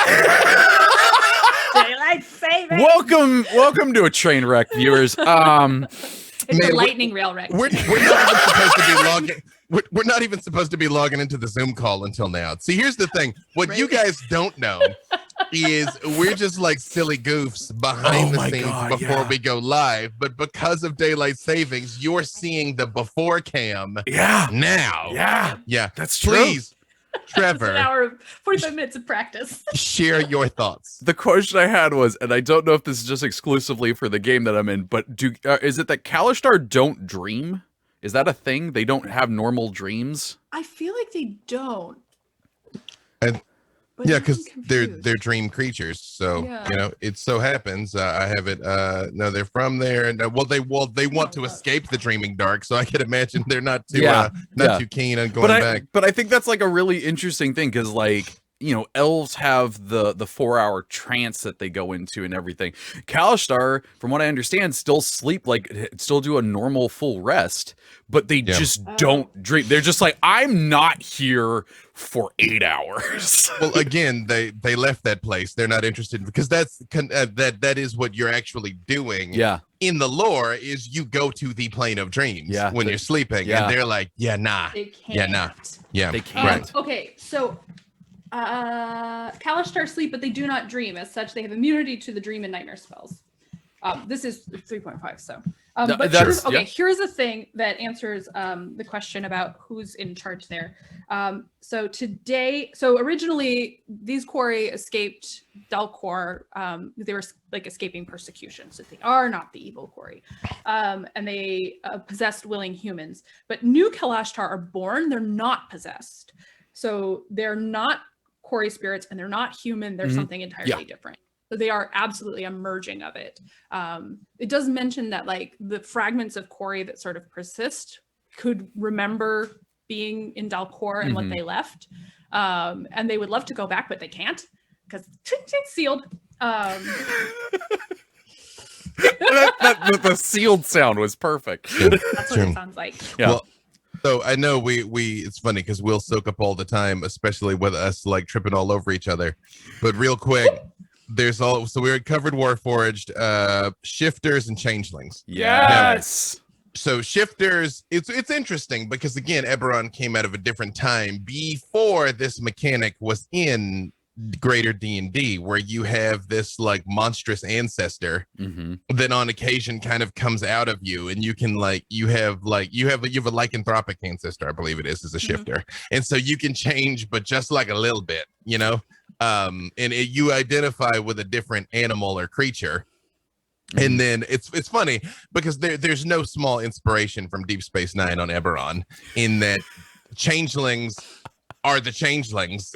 Daylight saving. Welcome to a train wreck, viewers. It's Man, a lightning rail wreck. We're not even supposed to be logging. We're not even supposed to be logging into the Zoom call until now. See, here's the thing. What you guys don't know is we're just like silly goofs behind the scenes before we go live. But because of daylight savings, you're seeing the before cam now. Yeah. That's true. Please, It's an Treavor, hour of 45 minutes of practice. share your thoughts. The question I had was, and I don't know if this is just exclusively for the game that I'm in, but is it that Kalistar don't dream? Is that a thing? They don't have normal dreams? I feel like they don't. And But yeah, now I'm because they're confused. dream creatures. So Yeah. you know, it so happens I have it. No, they're from there, and they want to escape the dreaming dark. So I can imagine they're not too too keen on going back. But I think that's like a really interesting thing because, like, you know, elves have the 4-hour trance that they go into and everything. Kalistar, from what I understand, still sleep, like still do a normal full rest, but they just don't dream. They're just like, I'm not here for 8 hours. Well, again, they left that place. They're not interested because that is what you're actually doing. Yeah. In the lore, is you go to the plane of dreams when you're sleeping, and they're like, nah, They can't. yeah, nah, yeah, They can't. right. Okay, so Kalistar sleep, but they do not dream. As such, they have immunity to the dream and nightmare spells. This is 3.5, so. But here's a thing that answers the question about who's in charge there. So originally, these Quori escaped Dalcor. They were like escaping persecution, so they are not the evil Quori. And they possessed willing humans. But new Kalashtar are born, they're not possessed. So they're not Quori spirits and they're not human, they're something entirely different. So they are absolutely a merging of it. It does mention that like the fragments of Quori that sort of persist could remember being in Dalcor and what they left. And they would love to go back, but they can't because it's sealed. The sealed sound was perfect. That's what it sounds like. Yeah. Well, so I know we it's funny because we'll soak up all the time, especially with us like tripping all over each other. But real quick, so we're covered Warforged, shifters and changelings. Yes. So shifters, it's interesting because again, Ebberon came out of a different time before this mechanic was in greater D&D, where you have this like monstrous ancestor that on occasion kind of comes out of you, and you can like you have a lycanthropic ancestor, I believe it is a shifter, and so you can change, but just like a little bit, you know, you identify with a different animal or creature. And then it's funny because there's no small inspiration from Deep Space Nine on Ebberon, in that changelings are the changelings,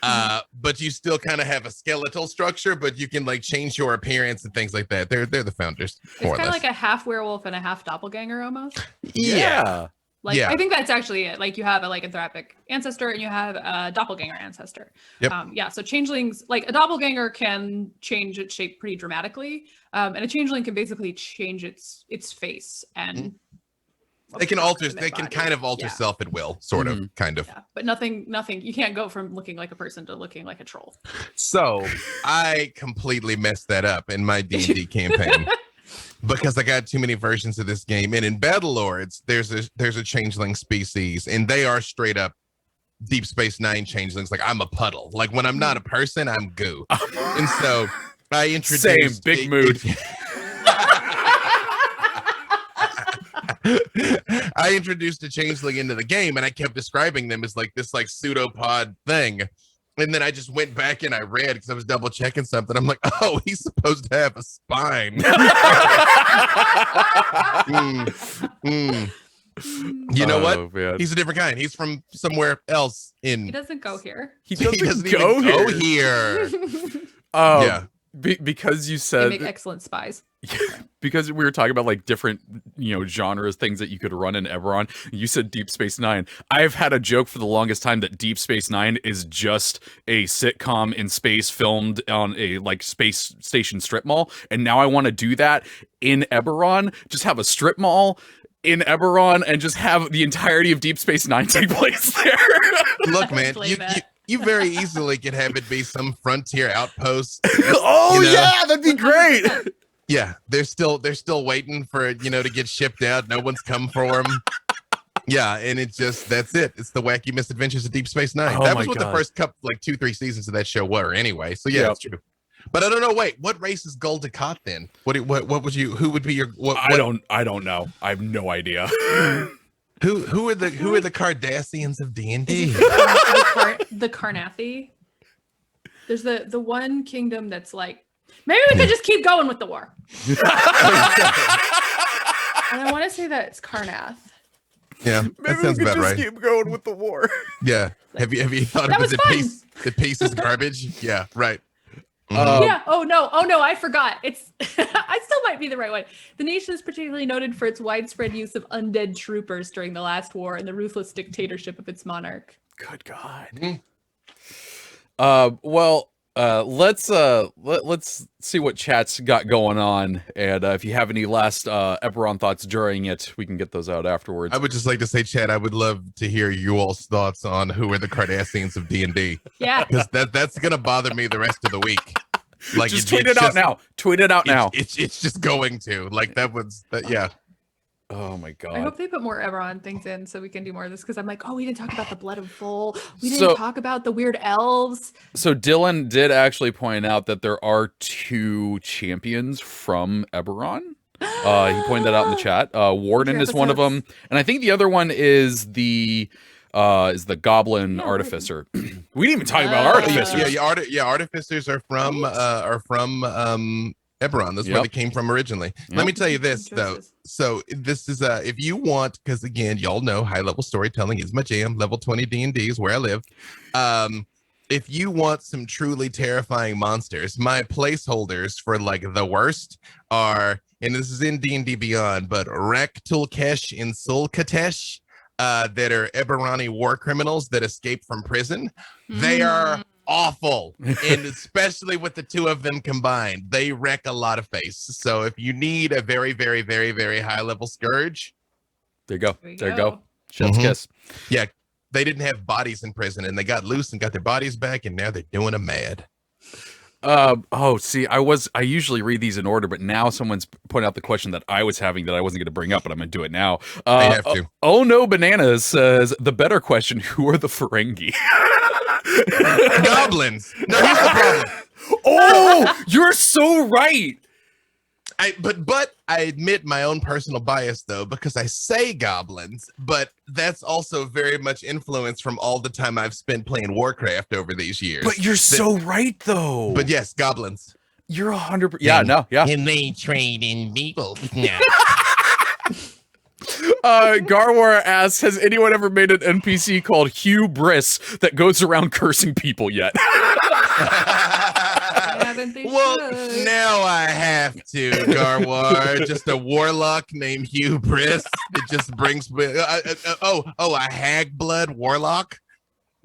but you still kind of have a skeletal structure, but you can like change your appearance and things like that. They're the founders. It's kind of like a half werewolf and a half doppelganger almost. Yeah. Like, I think that's actually it. Like, you have a lycanthropic ancestor and you have a doppelganger ancestor. Yep. So changelings, like a doppelganger can change its shape pretty dramatically. And a changeling can basically change its face and they can alter, they can kind of alter self at will, sort of, kind of. Yeah. But nothing, you can't go from looking like a person to looking like a troll. So I completely messed that up in my D&D campaign. Because I got too many versions of this game, and in Battle Lords, there's a changeling species, and they are straight up Deep Space Nine changelings. Like, I'm a puddle. Like, when I'm not a person, I'm goo. And so I introduced big mood. I introduced a changeling into the game, and I kept describing them as like this like pseudopod thing. And then I just went back and I read because I was double checking something. I'm like, oh, he's supposed to have a spine. You know what? Man. He's a different kind. He's from somewhere else. He doesn't go here. He doesn't even go here. Yeah. Because you They said make excellent spies. Because we were talking about like different, genres, things that you could run in Ebberon. You said Deep Space Nine. I've had a joke for the longest time that Deep Space Nine is just a sitcom in space filmed on a like space station strip mall. And now I want to do that in Ebberon. Just have a strip mall in Ebberon and just have the entirety of Deep Space Nine take place there. Look, man, you very easily could have it be some frontier outpost. Yeah, that'd be great. Yeah, they're still waiting for to get shipped out. No one's come for them. Yeah, and that's it. It's the wacky misadventures of Deep Space Nine. That was what the first 2-3 seasons of that show were anyway. So yeah, that's true. But I don't know. Wait, what race is Gul Dukat then? What would you? Who would be your? I don't know. I have no idea. Who are the Cardassians of D&D? The Carnathi. There's the one kingdom that's like, maybe we could just keep going with the war. And I want to say that it's Carnath. Yeah, that sounds about right. Keep going with the war. Yeah. Have you thought of it? The piece is garbage. Yeah. Right. Yeah. Oh no. I forgot. It's. I still might be the right one. The nation is particularly noted for its widespread use of undead troopers during the last war and the ruthless dictatorship of its monarch. Good God. Let's see what chat's got going on, and if you have any last Ebberon thoughts during it, we can get those out afterwards. I would just like to say, chat, I would love to hear you all's thoughts on who are the Cardassians of D&D. Yeah, because that's gonna bother me the rest of the week. Like, just tweet it out now. Tweet it out now. It's just going to yeah. Oh my God. I hope they put more Ebberon things in so we can do more of this, because I'm like, we didn't talk about the Blood of Vol. We didn't talk about the weird elves. So Dylan did actually point out that there are 2 champions from Ebberon. He pointed that out in the chat. Warden is one of them, and I think the other one is the Goblin Artificer. We didn't even talk about Artificers. Artificers are from Ebberon. That's where they came from originally. Let me tell you this though. So this is if you want, because again, y'all know high level storytelling is my jam. Level 20 D&D is where I live. If you want some truly terrifying monsters, my placeholders for like the worst are, and this is in D&D Beyond, but Rak-Tulkesh and Sulkatesh, that are Ebberoni war criminals that escape from prison. They are awful, and especially with the 2 of them combined, they wreck a lot of face. So if you need a very, very, very, very high level scourge, there you go. Chef's kiss. Yeah, they didn't have bodies in prison, and they got loose and got their bodies back, and now they're doing them mad. See, I usually read these in order, but now someone's pointed out the question that I was having that I wasn't going to bring up, but I'm going to do it now. I have to. Oh no, Bananas says the better question: who are the Ferengi? Goblins. No, here's the problem. Oh, you're so right. But I admit my own personal bias though, because I say goblins, but that's also very much influenced from all the time I've spent playing Warcraft over these years. But you're so right though. But yes, goblins. You're 100%. Yeah, no, yeah. And they trade in people. No. Garwar asks, has anyone ever made an NPC called Hugh Briss that goes around cursing people yet? Well, now I have to, Garwar. Just a warlock named Hugh Briss. It just brings a hag blood warlock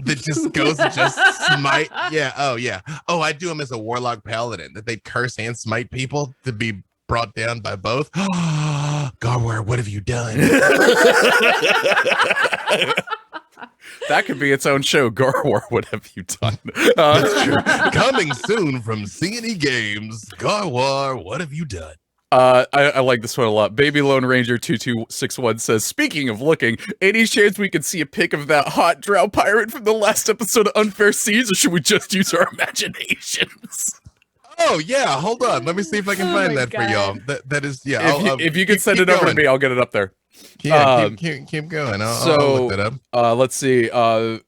that just goes to just smite. Yeah. Oh, yeah. Oh, I do him as a warlock paladin that they curse and smite people to be brought down by both. Garwar, what have you done? That could be its own show. Garwar, what have you done? That's true. Coming soon from C&E Games. Garwar, what have you done? I like this one a lot. Baby Lone Ranger 2261 says, speaking of looking, any chance we can see a pic of that hot drow pirate from the last episode of Unfair Seas, or should we just use our imaginations? Oh yeah, hold on. Let me see if I can find that for y'all. That is, yeah. If you could send it over to me, I'll get it up there. Yeah, keep going. I'll look that up. Let's see.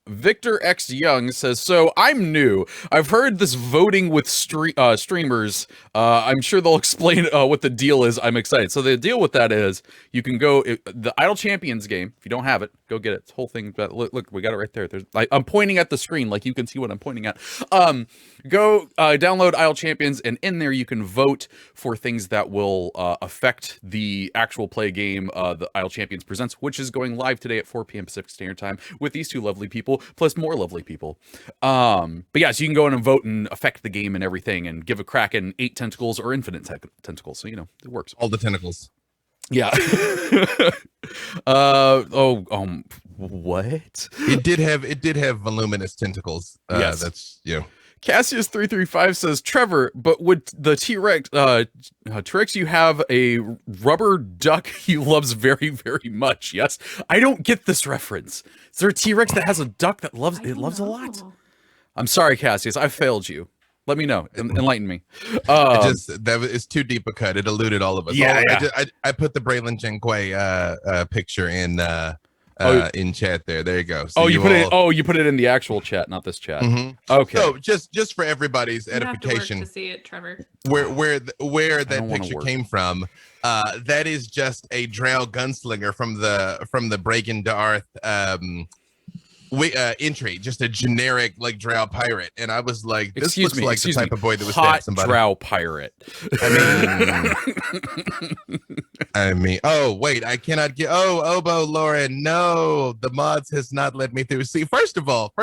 Victor X Young says, so I'm new. I've heard this voting with streamers. I'm sure they'll explain what the deal is. I'm excited. So the deal with that is you can go the Idle Champions game. If you don't have it, go get it. It's the whole thing. Look, we got it right there. I'm pointing at the screen, like you can see what I'm pointing at. Go download Idle Champions, and in there you can vote for things that will affect the actual play game. The Idle Champions Presents, which is going live today at 4 p.m. Pacific Standard Time with these two lovely people, plus more lovely people. But yeah, so you can go in and vote and affect the game and everything, and give a crack in 8 tentacles or infinite tentacles. So, it works. All the tentacles. Yeah. What? It did have voluminous tentacles. Yes. That's, Cassius335 says, Treavor, but would the T-Rex, you have a rubber duck he loves very, very much? Yes. I don't get this reference. Is there a T-Rex that has a duck that loves a lot? I'm sorry, Cassius. I failed you. Let me know. Enlighten me. It's too deep a cut. It eluded all of us. Yeah, I put the Braylon Jenquay picture in chat there. There you go. So you put it in the actual chat, not this chat. Mm-hmm. Okay. So just for everybody's edification, to see it, Trevor. Where that picture came from, that is just a drow gunslinger from the Breaking Darth entry, just a generic like drow pirate, and I was like, this looks like the type of boy that was hot somebody. Drow pirate. I mean, oh wait, I cannot get. Oh, Obo Lauren, no, the mods has not let me through. See, first of all,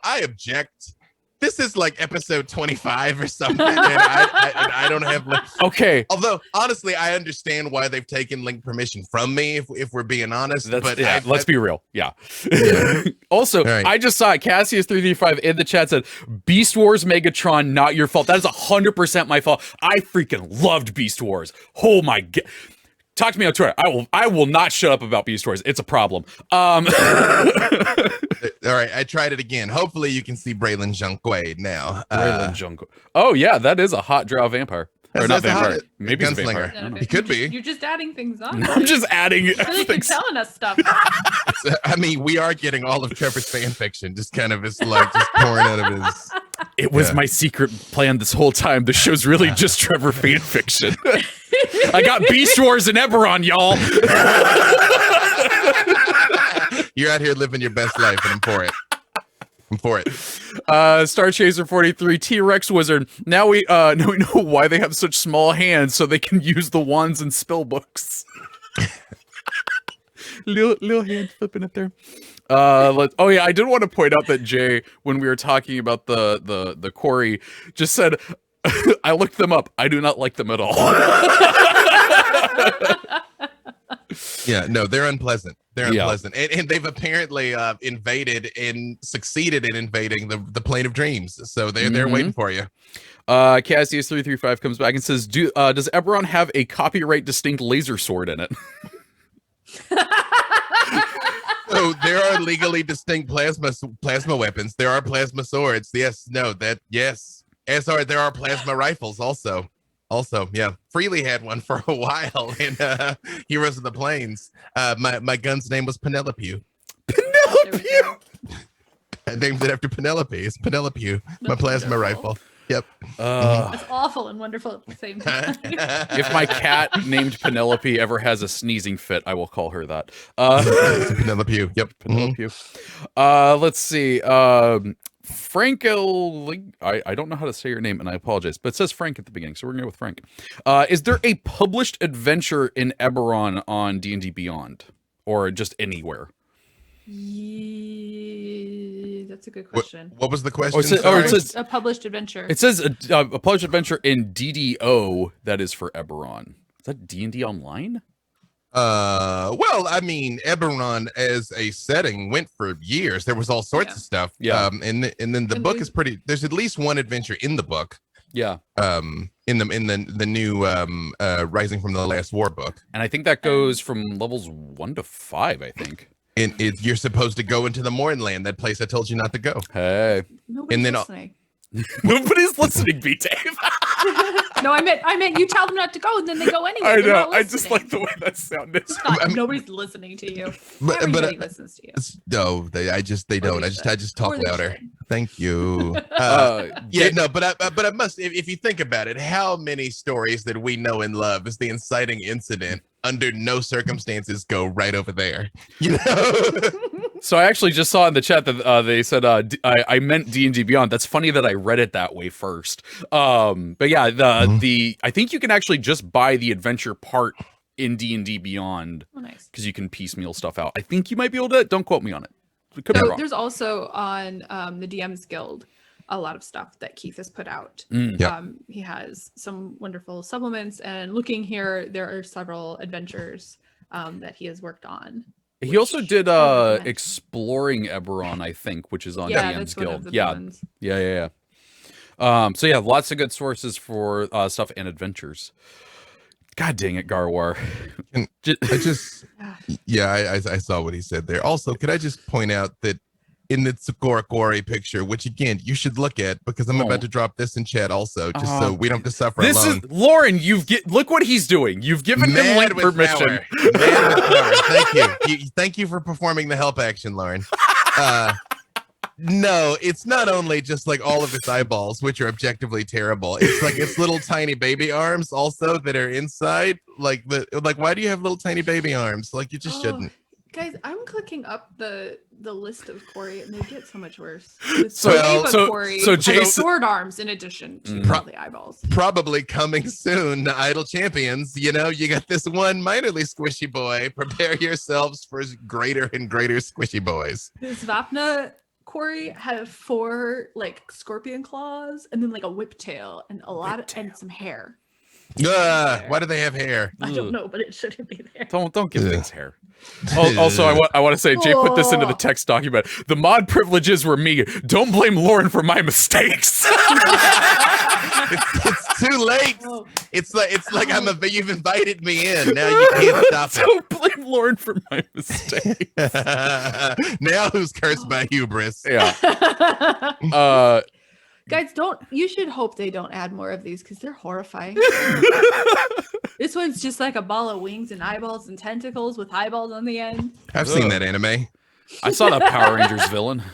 I object. This is like episode 25 or something, and I don't have. Okay. Although honestly, I understand why they've taken link permission from me. If we're being honest, let's be real. Yeah. Also, right. I just saw Cassius335 in the chat said, "Beast Wars Megatron, not your fault." That is 100% my fault. I freaking loved Beast Wars. Oh my god. Talk to me on Twitter. I will not shut up about Beast Wars. It's a problem. All right, I tried it again. Hopefully you can see Braylon Junquaid now. Braylon Junquaid. Oh yeah, that is a hot drow vampire. Or not vampire. Maybe he's a vampire. No, he could be. You're just adding things on. I'm just adding things. Telling us stuff. I mean, we are getting all of Trevor's fan fiction. Just kind of is like just pouring out of his. It was my secret plan this whole time. The show's really just Trevor fan fiction. I got Beast Wars and Ebberon, y'all. You're out here living your best life, and I'm for it. Star Chaser 43 T-Rex Wizard. Now we know why they have such small hands, so they can use the wands and spell books. little hand flipping it there. I did want to point out that Jay, when we were talking about the Quori, just said, I looked them up. I do not like them at all. Yeah, no, they're unpleasant. They're unpleasant. And they've apparently invaded and succeeded in invading the plane of dreams. So they're waiting for you. Cassius 335 comes back and says, does Ebberon have a copyright distinct laser sword in it? So there are legally distinct plasma weapons. There are plasma swords. Yes. As there are plasma rifles also. Yeah. Freely had one for a while in Heroes of the Plains. My gun's name was Penelope. I named it after Penelope. It's Penelope. My plasma rifle. Yep. That's awful and wonderful at the same time. If my cat named Penelope ever has a sneezing fit, I will call her that. Penelope. Yep. Penelope. Let's see. Franco, I don't know how to say your name, and I apologize, but it says Frank at the beginning, so we're going to go with Frank. Is there a published adventure in Eberron on D&D Beyond, or just anywhere? That's a good question. What was the question? It says a published adventure. It says a published adventure in DDO that is for Eberron. Is that D&D Online? Well, I mean, Eberron as a setting went for years. There was all sorts of stuff. Yeah. And then the book is pretty. There's at least one adventure in the book. Yeah. In the new Rising from the Last War book. And I think that goes from levels 1 to 5, I think. And you're supposed to go into the Mornland, that place I told you not to go. Hey. Nobody's listening. Nobody's listening, B-Dave. No, I meant you tell them not to go, and then they go anyway. I know. I just like the way that sounded. Nobody's listening to you. But Everybody listens to you. No, they don't. I just talk louder. Thank you. But I must. If you think about it, how many stories that we know and love is the inciting incident? Under no circumstances go right over there. You know. So I actually just saw in the chat that they said I meant D&D Beyond. That's funny that I read it that way first. But yeah, I think you can actually just buy the adventure part in D&D Beyond. Oh, nice. Because you can piecemeal stuff out. I think you might be able to. Don't quote me on it. It could be wrong. There's also on the DM's Guild a lot of stuff that Keith has put out. He has some wonderful supplements, and looking here, there are several adventures that he has worked on. He also did Exploring Eberron, I think, which is on DM's Guild. Yeah. So yeah, lots of good sources for stuff and adventures. God dang it, Garwar. I saw what he said there. Also, could I just point out that in the Tsucora Quori picture, which again you should look at, because I'm about to drop this in chat also, just so we don't have to suffer alone. This is Lauren. Look what he's doing. You've given him link permission. Thank you. Thank you for performing the help action, Lauren. No, it's not only just like all of its eyeballs, which are objectively terrible. It's like its little tiny baby arms also that are inside. Like why do you have little tiny baby arms? Like you just shouldn't. Guys, I'm clicking up the list of Quori, and they get so much worse. So Jason, sword arms in addition to all the eyeballs. Probably coming soon to Idle Champions. You know, you got this one minorly squishy boy. Prepare yourselves for greater and greater squishy boys. This Vapna Quori have 4 like scorpion claws, and then like a whip tail, and and some hair. Why do they have hair? I don't know, but it shouldn't be there. Don't give things hair. Also, I want to say, Jay put this into the text document. The mod privileges were me. Don't blame Lauren for my mistakes. It's too late. It's like you've invited me in. Now you can't stop it. Don't blame Lauren for my mistakes. Now who's cursed by hubris? Yeah. Guys, you should hope they don't add more of these, because they're horrifying. This one's just like a ball of wings and eyeballs and tentacles with eyeballs on the end. I've seen that anime. I saw that Power Rangers villain.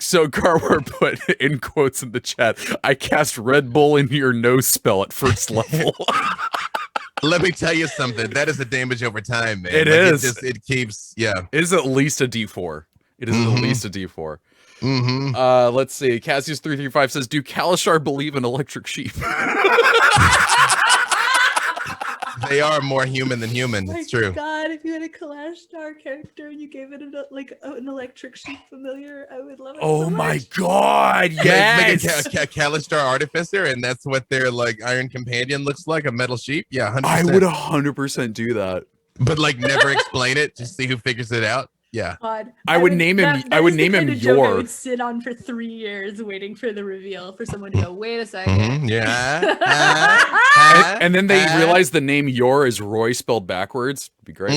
So Garwar put in quotes in the chat, I cast Red Bull into your nose spell at first level. Let me tell you something. That is a damage over time, man. It is. It keeps, yeah. It is at least a D4. It is at least a D4. Let's see. Cassius 335 says, do Kalashar believe in electric sheep? They are more human than human. It's true. God, if you had a Kalashar character and you gave it an electric sheep familiar, I would love it. Oh so my much. God, yes. Make a Kalashar artificer, and that's what their like Iron Companion looks like, a metal sheep. Yeah, 100%. I would 100% do that. but like never explain it. Just see who figures it out. Yeah. God. I would name him. That I would is the name him kind of joke I Yor. would sit on for 3 years waiting for the reveal for someone to go, wait a second. Yeah. And then they realize the name Yor is Roy spelled backwards. It'd be great.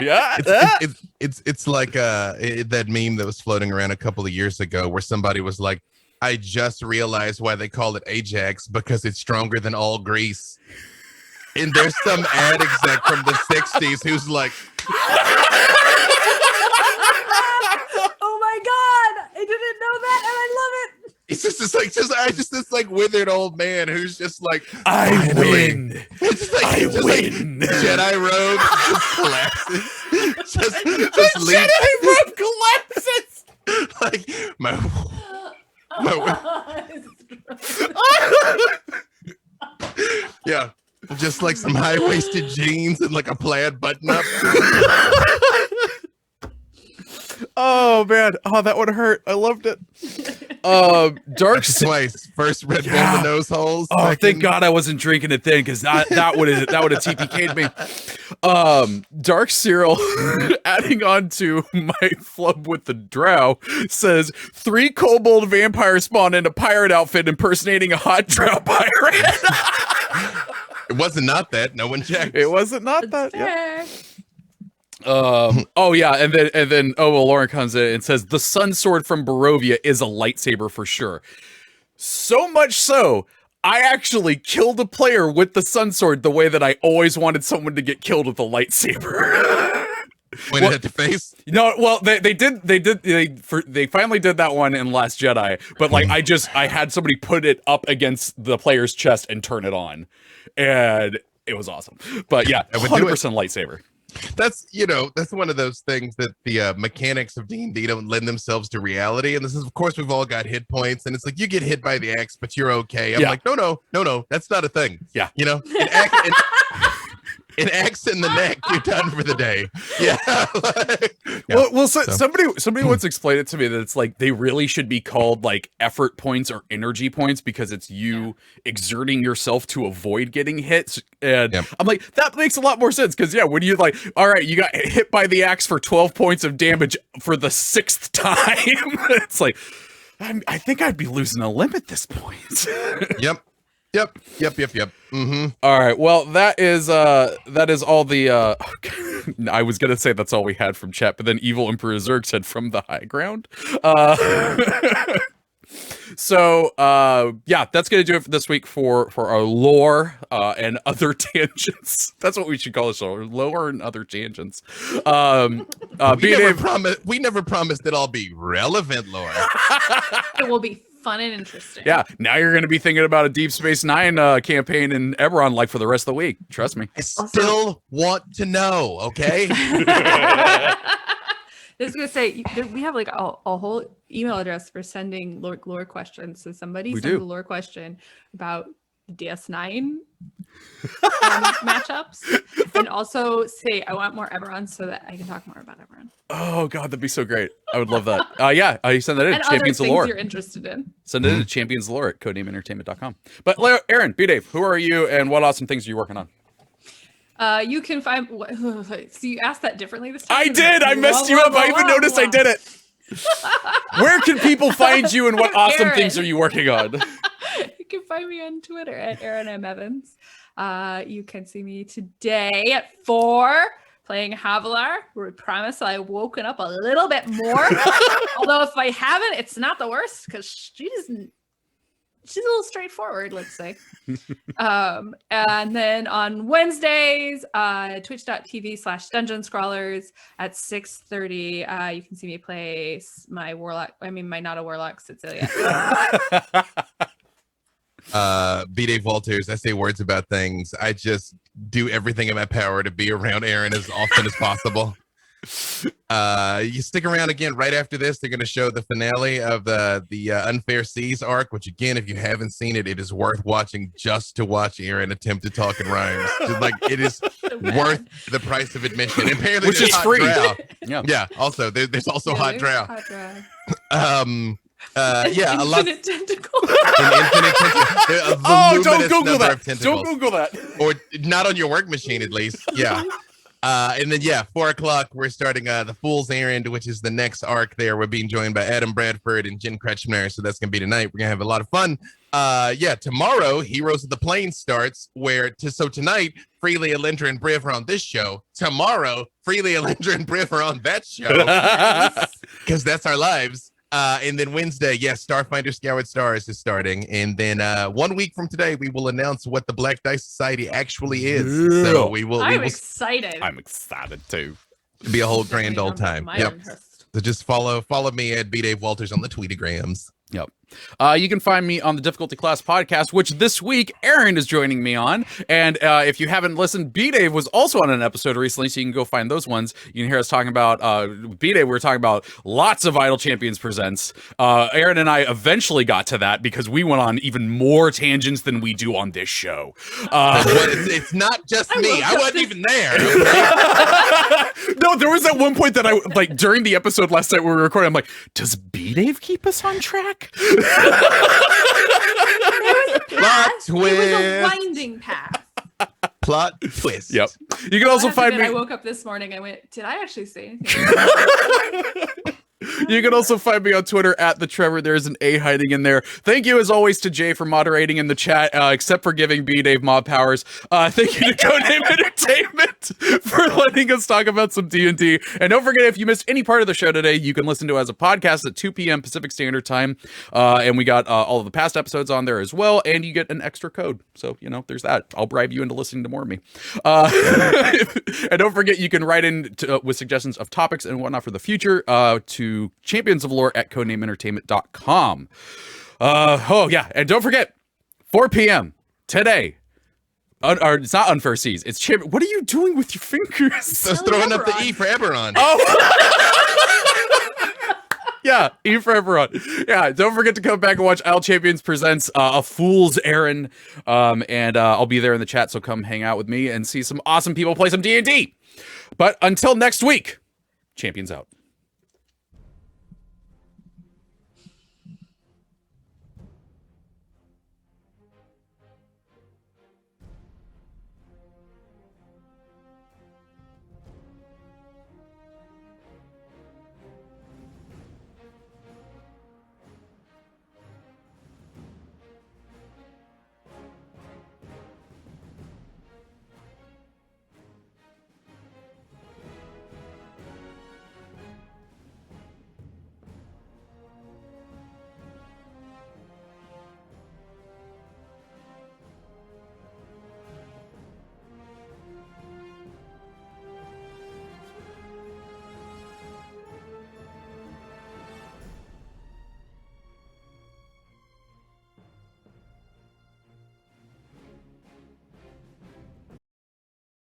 Yeah. It's like that meme that was floating around a couple of years ago where somebody was like, I just realized why they call it Ajax, because it's stronger than all Greece. And there's some ad exec from the 60s who's like, Oh my God. I didn't know that and I love it. it's just this like withered old man who's just like, I finally. win. It's just like, I it's just like win. Jedi robe just collapses. Just leaves. Jedi robe collapses. Like my yeah, just like some high-waisted jeans and like a plaid button-up. Oh man, oh that would hurt. I loved it. Dark Twice. First red bull in the nose holes. Oh, second. thank God I wasn't drinking it then, because that would have TPK'd me. Dark Cyril, adding on to my flub with the drow, says 3 kobold vampires spawn in a pirate outfit impersonating a hot drow pirate. It wasn't not that. No one checked. It wasn't not that. Fair. Yeah. Oh yeah, and then Lauren comes in and says the sun sword from Barovia is a lightsaber for sure. So much so, I actually killed a player with the sun sword the way that I always wanted someone to get killed with a lightsaber. Pointed at the face. No, well, they finally did that one in Last Jedi, but like I had somebody put it up against the player's chest and turn it on, and it was awesome. But yeah, 100% lightsaber. That's one of those things that the mechanics of D&D don't lend themselves to reality. And this is, of course, we've all got hit points, and it's like you get hit by the axe, but you're okay. I'm like, no, that's not a thing. Yeah, an axe in the neck, you're done for the day. Yeah. Well, somebody once explained it to me that it's like they really should be called like effort points or energy points because it's you exerting yourself to avoid getting hit. And I'm like, that makes a lot more sense because when you like, all right, you got hit by the axe for 12 points of damage for the 6th time. It's like, I think I'd be losing a limb at this point. Yep. Mm-hmm. All right. Well, that is all the I was gonna say that's all we had from chat, but then Evil Emperor Zerg said from the high ground. So that's gonna do it for this week for our lore and other tangents. That's what we should call this show, lore and other tangents. We never promised that I'll be relevant lore. It will be fun and interesting. Yeah, now you're going to be thinking about a Deep Space Nine campaign in Ebberon like for the rest of the week. Trust me. I still want to know, okay? I was going to say, we have like a whole email address for sending lore questions. So somebody send a lore question about DS9 matchups, and also say I want more Ebberon so that I can talk more about Ebberon. Oh god, that'd be so great. I would love that. You send that in and Champions other of Lore. You're interested in. Send it in Champions of Lore at codenameentertainment.com. But Aaron, B-Dave, who are you and what awesome things are you working on? You can find. So you asked that differently this time. I did. I messed you up. I even noticed I did it. Where can people find you and what awesome things are you working on? You can find me on Twitter at Erin M. Evans. You can see me today at 4 playing Havilar. We promise I've woken up a little bit more. Although if I haven't, it's not the worst because she's a little straightforward, let's say. And then on Wednesdays, twitch.tv/Dungeon Scrawlers at 6:30. You can see me play my not a warlock, Cecilia. B-Dave Walters, I say words about things. I just do everything in my power to be around Aaron as often as possible. You stick around again right after this. They're going to show the finale of the Unfair Seas arc, which again, if you haven't seen it, it is worth watching just to watch Aaron attempt to talk in rhymes. Like it is worth the price of admission. And apparently, which is free. Yeah. Also, there's also hot drow. Yeah, a lot. Infinite tentacle. An infinite tentacle. Oh, don't Google that. Don't Google that. Or not on your work machine, at least. Yeah. And then 4:00, we're starting the Fool's Errand, which is the next arc there. We're being joined by Adam Bradford and Jen Kretschmer, so that's gonna be tonight. We're gonna have a lot of fun. Tomorrow, Heroes of the Plain starts, so tonight, Freely Alindra and Briv are on this show. Tomorrow, Freely Alindra and Briv are on that show. Because that's our lives. And then Wednesday, Starfinder Scoured Stars is starting. And then 1 week from today, we will announce what the Black Dice Society actually is. Yeah. So we will. I'm excited. I'm excited too. It'll be a whole grand old time. Yep. Interest. So just follow me at B. Dave Walters on the Tweetagrams. Yep. You can find me on the Difficulty Class podcast, which this week Erin is joining me on. And if you haven't listened, B-Dave was also on an episode recently, so you can go find those ones. You can hear us talking about B-Dave. We were talking about lots of Idle Champions Presents. Erin and I eventually got to that because we went on even more tangents than we do on this show. It's not just me. I wasn't even there. No, there was at one point that I, like, during the episode last night we were recording, I'm like, does B-Dave keep us on track? There was a path. Plot twist. It was a winding path. Plot twist. Yep. You can also find me. I woke up this morning. I went, did I actually say anything? You can also find me on Twitter at the Treavor. There's an A hiding in there. Thank you as always to Jay for moderating in the chat, except for giving B Dave mob powers. Thank you to Codename Entertainment for letting us talk about some D&D. And don't forget, if you missed any part of the show today, you can listen to it as a podcast at 2 p.m. Pacific Standard Time. And we got all of the past episodes on there as well. And you get an extra code. So, there's that. I'll bribe you into listening to more of me. And don't forget, you can write in with suggestions of topics and whatnot for the future to Champions of Lore at codenameentertainment.com. And don't forget, 4 p.m. today. Or it's not Unfair Seas. It's What are you doing with your fingers? I was throwing up the E for Ebberon. Oh. Yeah, E for Ebberon. Yeah, don't forget to come back and watch Idle Champions Presents A Fool's Errand. And I'll be there in the chat, so come hang out with me and see some awesome people play some D&D. But until next week, Champions out.